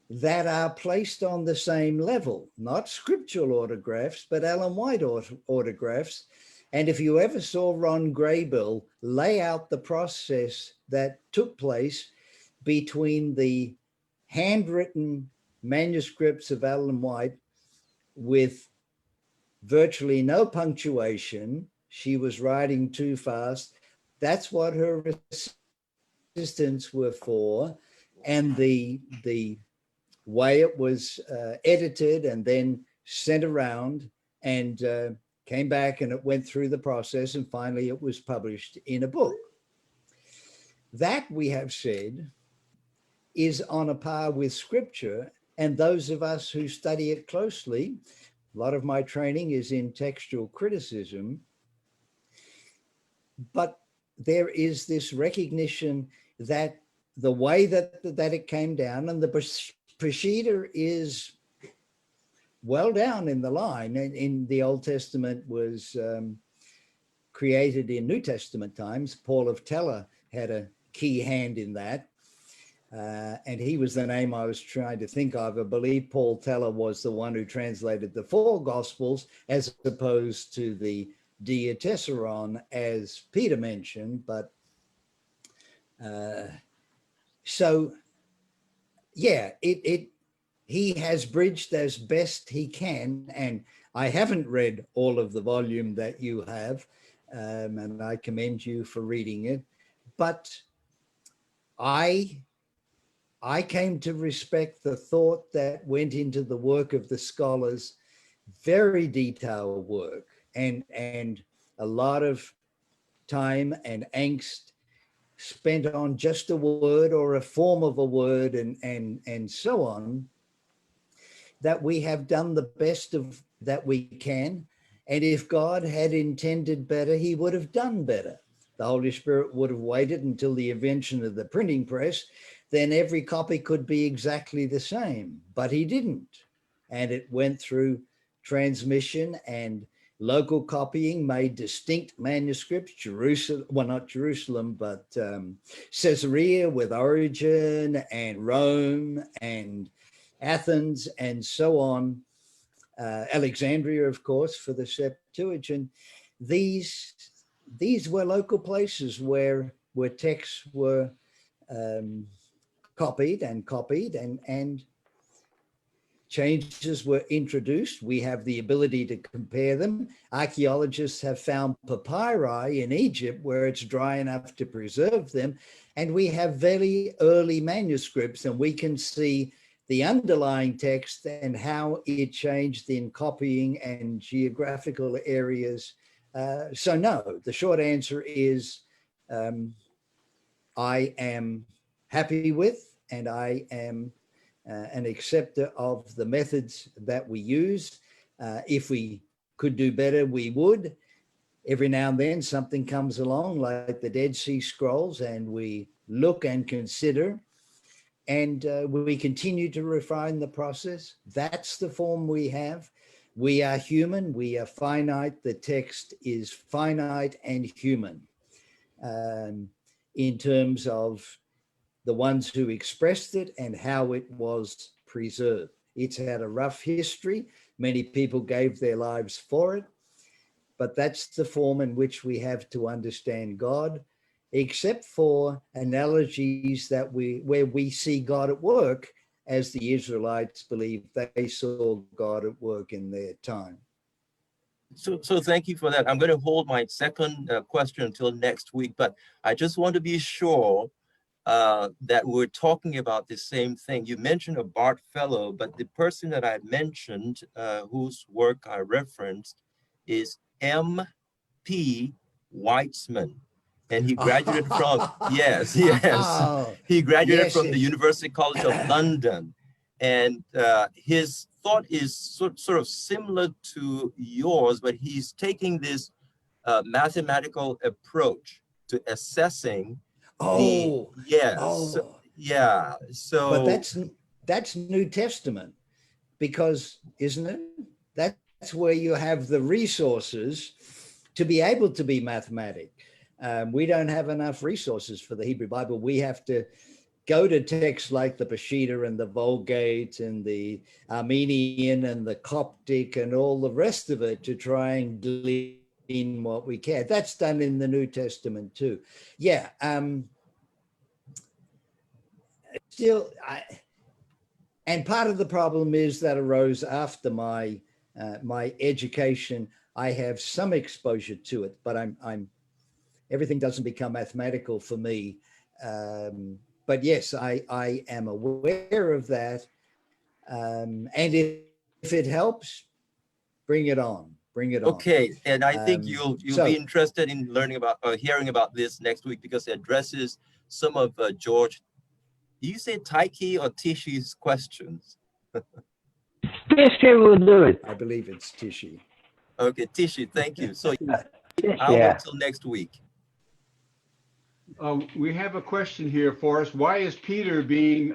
that are placed on the same level, not scriptural autographs, but Ellen White autographs. And if you ever saw Ron Graybill lay out the process that took place between the handwritten manuscripts of Ellen White with virtually no punctuation, she was writing too fast. That's what her assistants were for. And the way it was edited and then sent around and came back, and it went through the process, and finally it was published in a book. That, we have said, is on a par with scripture, and those of us who study it closely, a lot of my training is in textual criticism, but there is this recognition that the way that it came down and the Peshitta is well down in the line. In the Old Testament was created in New Testament times. Paul of Tella had a key hand in that. And he was the name I was trying to think of. I believe Paul Teller was the one who translated the 4 Gospels as opposed to the Diatessaron, as Peter mentioned. But so, yeah, he has bridged as best he can. And I haven't read all of the volume that you have, and I commend you for reading it. But I came to respect the thought that went into the work of the scholars, very detailed work, and a lot of time and angst spent on just a word or a form of a word and so on, that we have done the best of that we can. And if God had intended better, he would have done better. The Holy Spirit would have waited until the invention of the printing press, then every copy could be exactly the same, but he didn't. And it went through transmission and local copying, made distinct manuscripts, Jerusalem, well, not Jerusalem, but Caesarea with Origen and Rome and Athens and so on. Alexandria, of course, for the Septuagint. These were local places where texts were copied and changes were introduced. We have the ability to compare them. Archaeologists have found papyri in Egypt where it's dry enough to preserve them. And we have very early manuscripts, and we can see the underlying text and how it changed in copying and geographical areas. So no, the short answer is I am happy with, and I am an acceptor of the methods that we use. If we could do better, we would. Every now and then something comes along like the Dead Sea Scrolls, and we look and consider, and we continue to refine the process. That's the form we have. We are human, we are finite. The text is finite and human in terms of the ones who expressed it and how it was preserved. It's had a rough history. Many people gave their lives for it, but that's the form in which we have to understand God, except for analogies that where we see God at work, as the Israelites believe they saw God at work in their time. So thank you for that. I'm going to hold my second question until next week, but I just want to be sure that we're talking about the same thing. You mentioned a Bart Fellow, but the person that I mentioned, whose work I referenced, is M.P. Weitzman. And he graduated from, yes, he graduated from the University College of London. And his thought is sort of similar to yours, but he's taking this mathematical approach to assessing So but that's New Testament, because, isn't it? That's where you have the resources to be able to be mathematic. We don't have enough resources for the Hebrew Bible. We have to go to texts like the Peshitta and the Vulgate and the Armenian and the Coptic and all the rest of it to try and glean what we can. That's done in the New Testament too. Yeah. And part of the problem is that arose after my my education. I have some exposure to it, but everything doesn't become mathematical for me. But yes, I am aware of that. And if it helps, bring it on. Bring it on. Okay, and I think you'll be interested in learning about or hearing about this next week, because it addresses some of George. Do you say Taiki or Tishi's questions? Tishi will do it. I believe it's Tishi. Okay, Tishi, thank you. So I'll wait till next week. We have a question here for us. Why is Peter being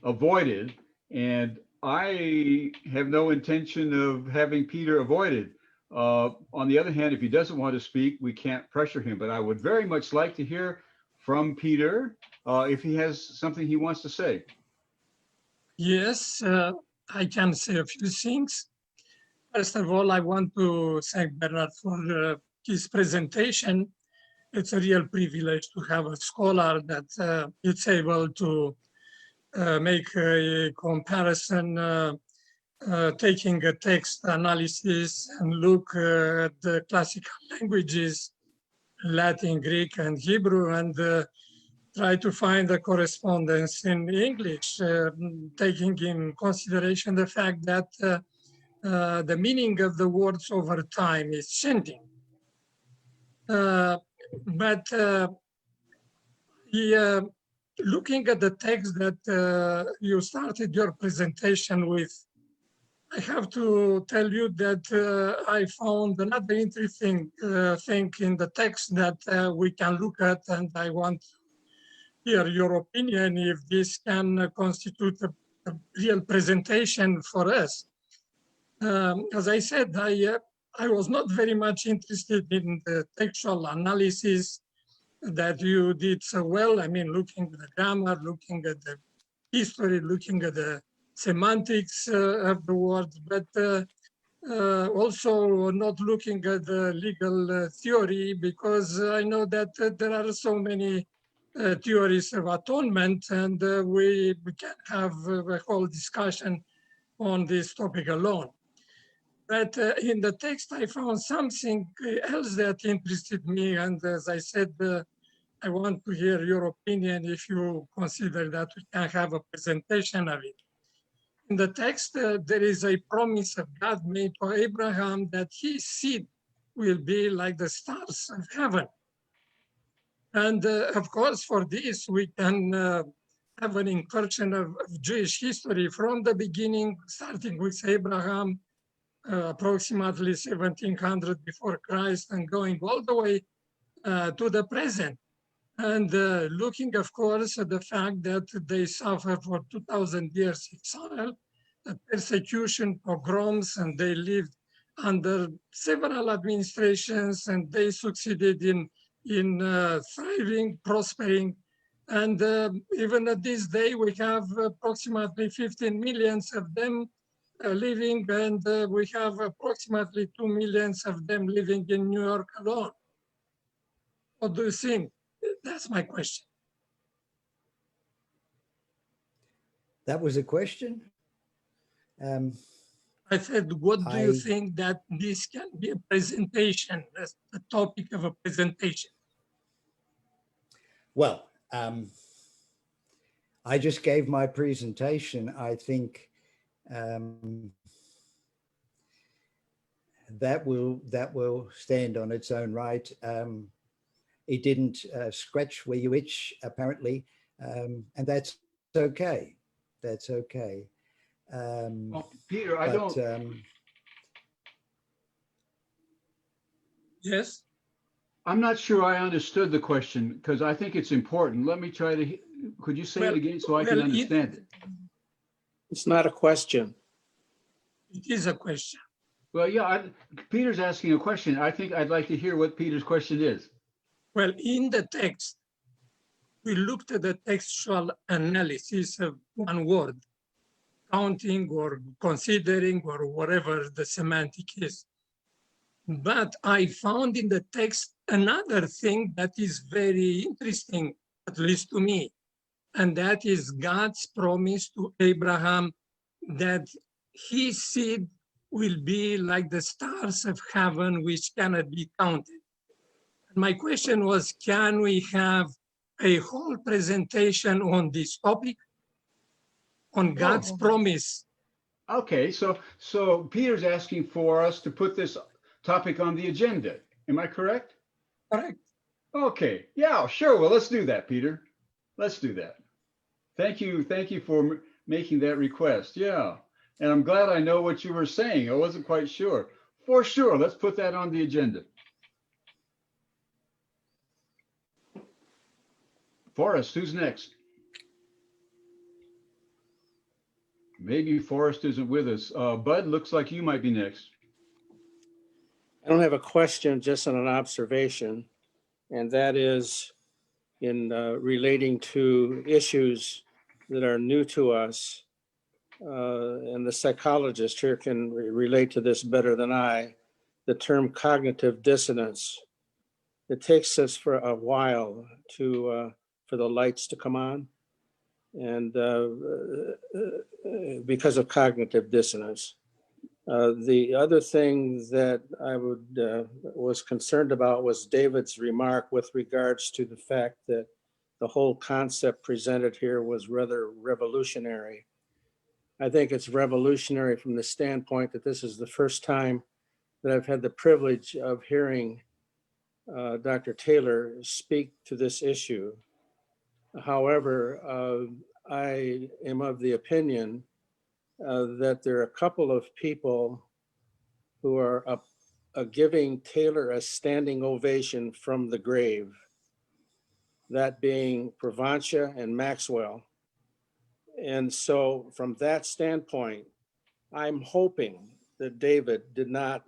avoided And I have no intention of having Peter avoided. On the other hand, if he doesn't want to speak, we can't pressure him. But I would very much like to hear from Peter if he has something he wants to say. Yes, I can say a few things. First of all, I want to thank Bernard for his presentation. It's a real privilege to have a scholar that is able to make a comparison, taking a text analysis and look at the classical languages, Latin, Greek, and Hebrew, and try to find a correspondence in English, taking in consideration the fact that the meaning of the words over time is changing. But looking at the text that you started your presentation with, I have to tell you that I found another interesting thing in the text that we can look at, and I want to hear your opinion if this can constitute a real presentation for us. As I said, I was not very much interested in the textual analysis that you did so well. I mean, looking at the grammar, looking at the history, looking at the semantics of the words, but also not looking at the legal theory, because I know that there are so many theories of atonement, and we can have a whole discussion on this topic alone. But in the text, I found something else that interested me. And as I said, I want to hear your opinion if you consider that we can have a presentation of it. In the text, there is a promise of God made to Abraham that his seed will be like the stars of heaven. And of course, for this, we can have an incursion of Jewish history from the beginning, starting with Abraham, approximately 1700 before Christ, and going all the way to the present. And looking, of course, at the fact that they suffered for 2000 years exile, persecution, pogroms, and they lived under several administrations, and they succeeded in thriving, prospering. And even at this day, we have approximately 15 millions of them living, and we have approximately 2 millions of them living in New York alone. What do you think? That's my question. That was a question? I said, what do you think that this can be a presentation, as the topic of a presentation? Well, I just gave my presentation. I think that will stand on its own right. It didn't scratch where you itch, apparently, and that's okay. That's okay. Well, Peter, I don't. Yes. I'm not sure I understood the question, because I think it's important. Let me try to. Could you say it again so I can understand it? It's not a question. It is a question. Well, yeah, Peter's asking a question. I think I'd like to hear what Peter's question is. Well, in the text, we looked at the textual analysis of one word, counting or considering or whatever the semantic is. But I found in the text another thing that is very interesting, at least to me, and that is God's promise to Abraham that his seed will be like the stars of heaven, which cannot be counted. My question was, can we have a whole presentation on this topic, on God's promise? Okay, so Peter's asking for us to put this topic on the agenda. Am I correct? Correct. Okay, yeah, sure. Well, let's do that, Peter. Let's do that. Thank you for making that request. Yeah, and I'm glad I know what you were saying. I wasn't quite sure. For sure, let's put that on the agenda. Forrest, who's next? maybe Forrest isn't with us. Bud, looks like you might be next. I don't have a question, just an observation, and that is in relating to issues that are new to us. And the psychologist here can relate to this better than I, the term cognitive dissonance. It takes us for a while to for the lights to come on, and because of cognitive dissonance. The other thing that I was concerned about was David's remark with regards to the fact that the whole concept presented here was rather revolutionary. I think it's revolutionary from the standpoint that this is the first time that I've had the privilege of hearing Dr. Taylor speak to this issue. However, I am of the opinion that there are a couple of people who are giving Taylor a standing ovation from the grave, that being Proventia and Maxwell. And so from that standpoint, I'm hoping that David did not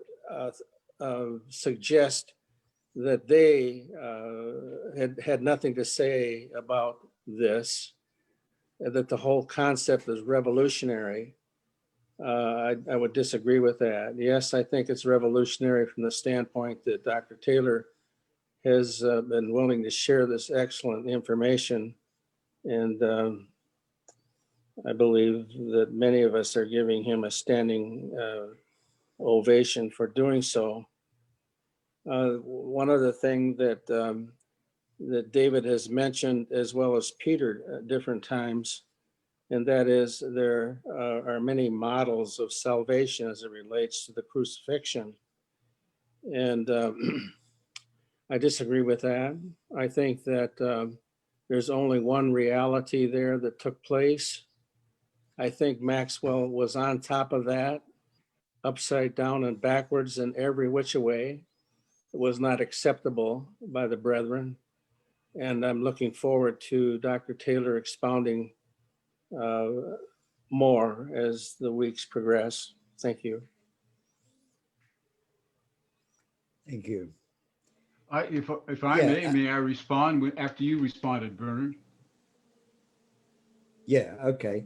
suggest that they had nothing to say about this, that the whole concept is revolutionary. I would disagree with that. Yes, I think it's revolutionary from the standpoint that Dr. Taylor has been willing to share this excellent information. And I believe that many of us are giving him a standing ovation for doing so. One other thing that that David has mentioned, as well as Peter at different times, and that is there are many models of salvation as it relates to the crucifixion. And I disagree with that. I think that there's only one reality there that took place. I think Maxwell was on top of that, upside down and backwards in every which way. It was not acceptable by the brethren. And I'm looking forward to Dr. Taylor expounding more as the weeks progress. Thank you. Thank you. If I Yeah, may I respond after you responded, Bernard? Yeah, okay.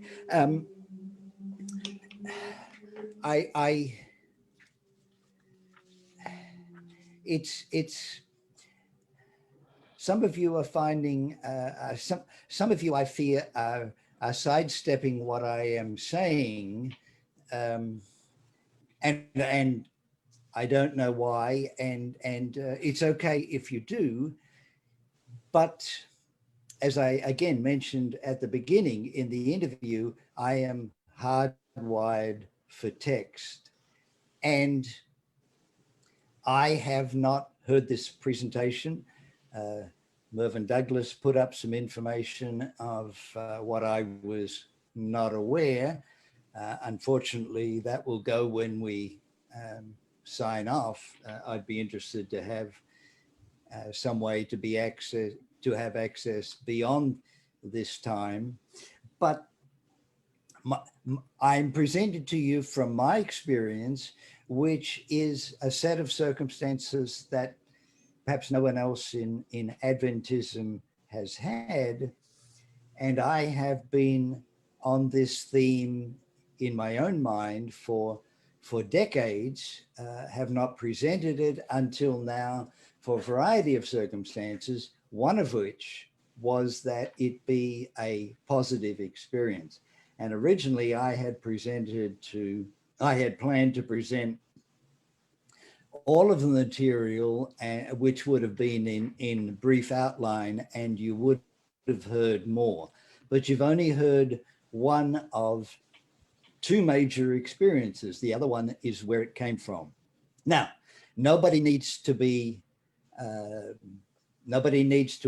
It's some of you are finding some of you, I fear, are sidestepping what I am saying, and I don't know why, and it's okay if you do, but as I again mentioned at the beginning in the interview, I am hardwired for text, and I have not heard this presentation. Mervyn Douglas put up some information of what I was not aware. Unfortunately, that will go when we sign off. I'd be interested to have some way to have access beyond this time. But I'm presented to you from my experience, which is a set of circumstances that perhaps no one else in Adventism has had. And I have been on this theme in my own mind for decades, have not presented it until now for a variety of circumstances, one of which was that it be a positive experience. And originally I had planned to present all of the material, which would have been in brief outline, and you would have heard more. But you've only heard one of two major experiences. The other one is where it came from. Now, nobody needs to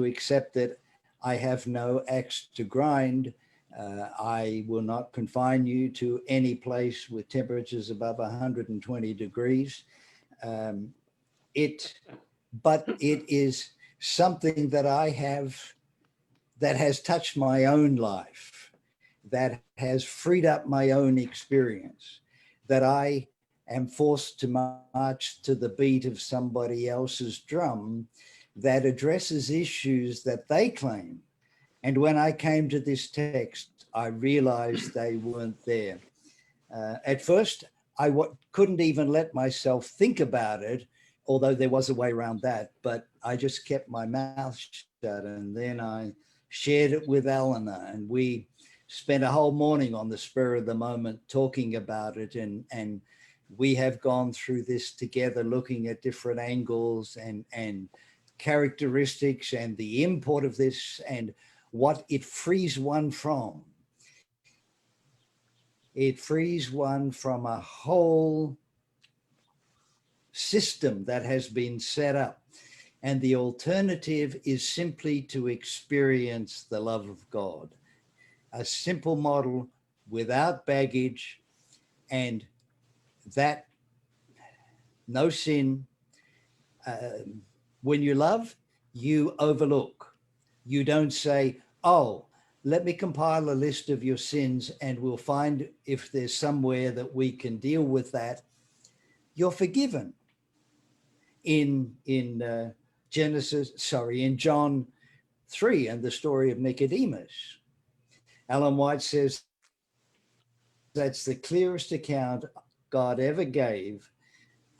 accept that I have no axe to grind. I will not confine you to any place with temperatures above 120 degrees. But it is something that I have, that has touched my own life, that has freed up my own experience, that I am forced to march to the beat of somebody else's drum that addresses issues that they claim. And when I came to this text, I realized they weren't there. At first, I couldn't even let myself think about it, although there was a way around that, but I just kept my mouth shut. And then I shared it with Eleanor, and we spent a whole morning on the spur of the moment talking about it. And we have gone through this together, looking at different angles and characteristics and the import of this and what it frees one from. It frees one from a whole system that has been set up. And the alternative is simply to experience the love of God. A simple model without baggage, and that no sin. When you love, you overlook. You don't say, oh, let me compile a list of your sins and we'll find if there's somewhere that we can deal with that. You're forgiven. In John 3 and the story of Nicodemus, Ellen White says that's the clearest account God ever gave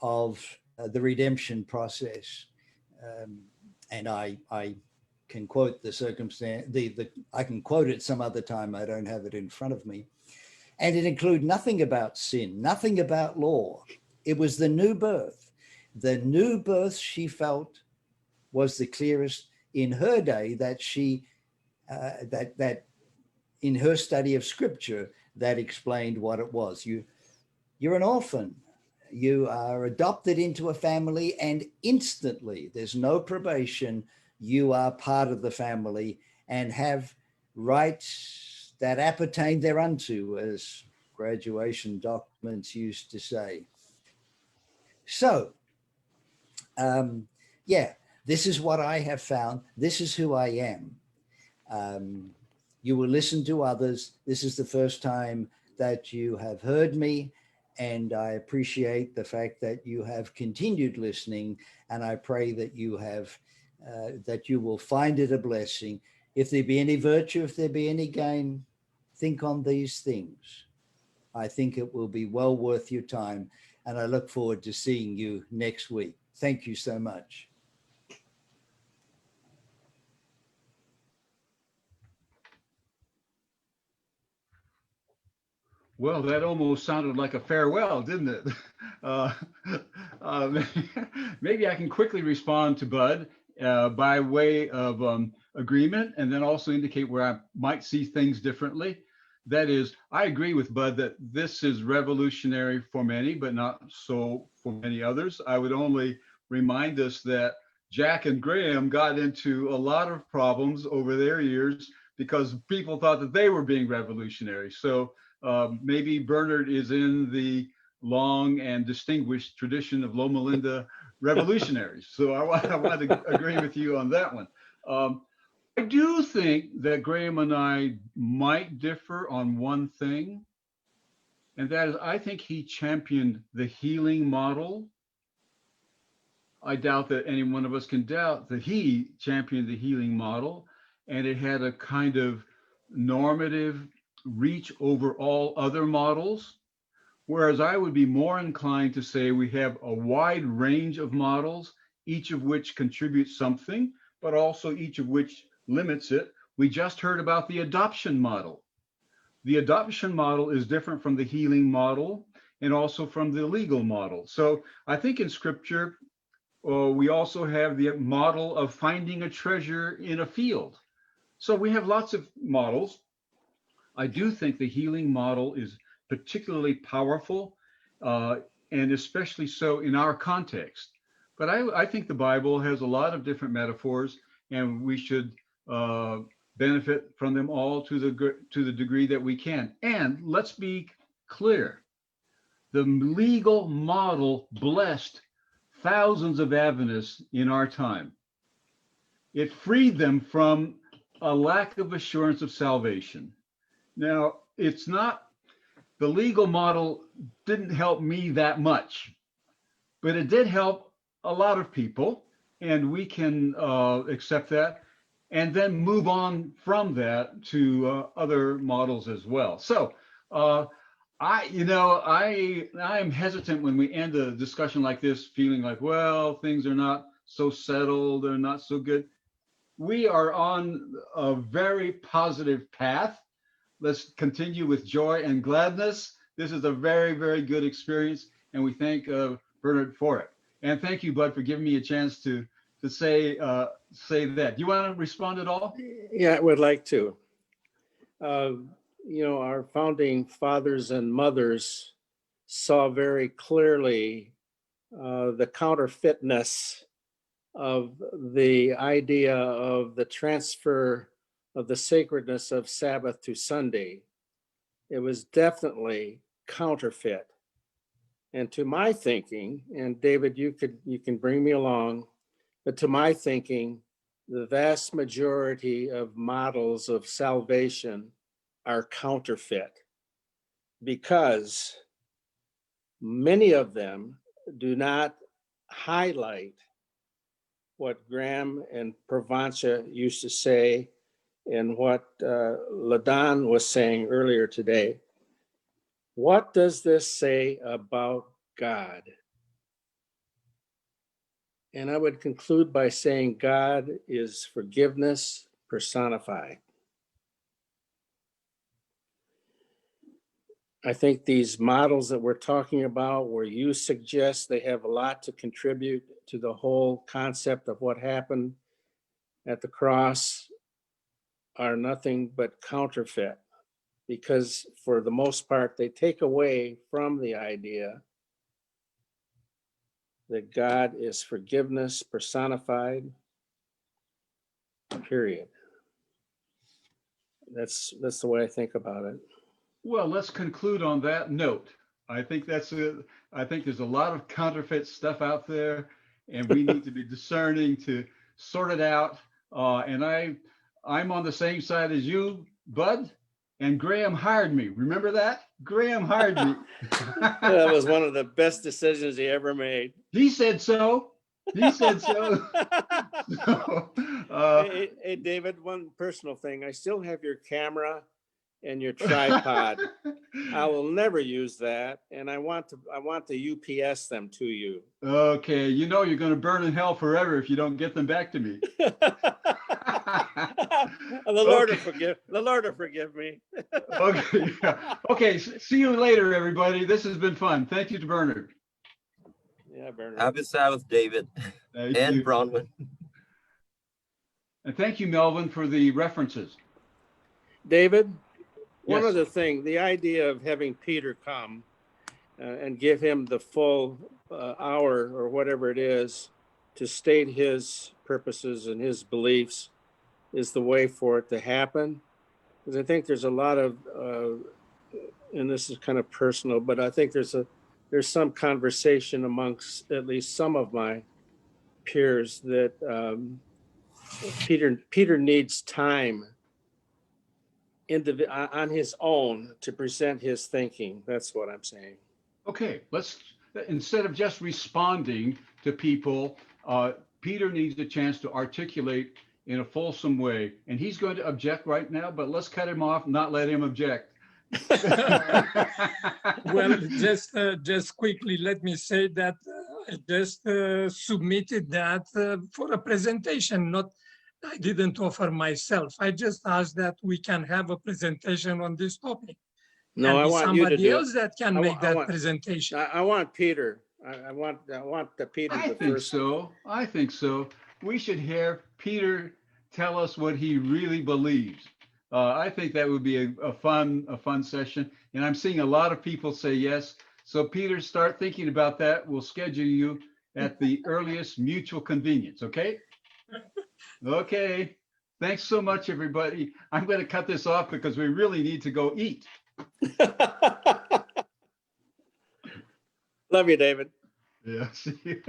of the redemption process. And I can quote the circumstance, I can quote it some other time, I don't have it in front of me. And it included nothing about sin, nothing about law. It was the new birth. The new birth she felt was the clearest in her day that she, that in her study of scripture, that explained what it was. You're an orphan. You are adopted into a family, and instantly, there's no probation, you are part of the family and have rights that appertain thereunto, as graduation documents used to say. So, yeah, this is what I have found. This is who I am. You will listen to others. This is the first time that you have heard me, and I appreciate the fact that you have continued listening, and I pray that you have, that you will find it a blessing. If there be any virtue, if there be any gain, think on these things. I think it will be well worth your time, and I look forward to seeing you next week. Thank you so much. Well, that almost sounded like a farewell, didn't it? Maybe I can quickly respond to Bud by way of agreement, and then also indicate where I might see things differently. That is, I agree with Bud that this is revolutionary for many, but not so for many others. I would only remind us that Jack and Graham got into a lot of problems over their years because people thought that they were being revolutionary. So maybe Bernard is in the long and distinguished tradition of Loma Linda revolutionaries. So I want to agree with you on that one. I do think that Graham and I might differ on one thing, and that is I think he championed the healing model. I doubt that any one of us can doubt that he championed the healing model, and it had a kind of normative reach over all other models, whereas I would be more inclined to say we have a wide range of models, each of which contributes something, but also each of which limits it. We just heard about the adoption model. The adoption model is different from the healing model and also from the legal model. So I think in scripture, we also have the model of finding a treasure in a field. So we have lots of models. I do think the healing model is particularly powerful, and especially so in our context. But I think the Bible has a lot of different metaphors, and we should benefit from them all to the degree that we can. And let's be clear, the legal model blessed thousands of Adventists in our time. It freed them from a lack of assurance of salvation. Now, it's not, the legal model didn't help me that much, but it did help a lot of people, and we can accept that and then move on from that to other models as well. So I'm hesitant when we end a discussion like this, feeling like, well, things are not so settled, they're not so good. We are on a very positive path. Let's continue with joy and gladness. This is a very, very good experience, and we thank Bernard for it. And thank you, Bud, for giving me a chance to say that. Do you want to respond at all? Yeah, I would like to. Our founding fathers and mothers saw very clearly the counterfeitness of the idea of the transfer of the sacredness of Sabbath to Sunday. It was definitely counterfeit. And to my thinking, and David, you can bring me along, but to my thinking, the vast majority of models of salvation are counterfeit, because many of them do not highlight what Graham and Provenza used to say and what Ladon was saying earlier today. What does this say about God? And I would conclude by saying God is forgiveness personified. I think these models that we're talking about, where you suggest they have a lot to contribute to the whole concept of what happened at the cross, are nothing but counterfeit, because for the most part, they take away from the idea that God is forgiveness personified, period. That's the way I think about it. Well, let's conclude on that note. I think there's a lot of counterfeit stuff out there, and we need to be discerning to sort it out. And I'm on the same side as you, Bud, and Graham hired me. Remember that? Graham hired me. That was one of the best decisions he ever made. He said so. He said so. Hey, David, one personal thing. I still have your camera and your tripod. I will never use that, and I want to UPS them to you. Okay, you're going to burn in hell forever if you don't get them back to me. The Lord will forgive me. Okay. Okay. See you later, everybody. This has been fun. Thank you to Bernard. Yeah, Bernard. Happy Sabbath, David. Thank and you. Bronwyn. And thank you, Melvin, for the references. David, one Yes. other thing, the idea of having Peter come and give him the full hour or whatever it is to state his purposes and his beliefs is the way for it to happen. Because I think there's a lot of, and this is kind of personal, but I think there's some conversation amongst at least some of my peers that Peter needs time on his own to present his thinking. That's what I'm saying. Okay, let's, instead of just responding to people, Peter needs a chance to articulate in a fulsome way. And he's going to object right now, but let's cut him off, not let him object. Well, just quickly, let me say that I just submitted that for a presentation. I didn't offer myself. I just asked that we can have a presentation on this topic. No, I want you to do somebody else that can make that presentation. I want Peter. I want the Peter. I think so. We should hear Peter tell us what he really believes. I think that would be a fun session. And I'm seeing a lot of people say yes. So Peter, start thinking about that. We'll schedule you at the earliest mutual convenience. Okay? Okay. Thanks so much, everybody. I'm going to cut this off because we really need to go eat. Love you, David. Yeah. See you.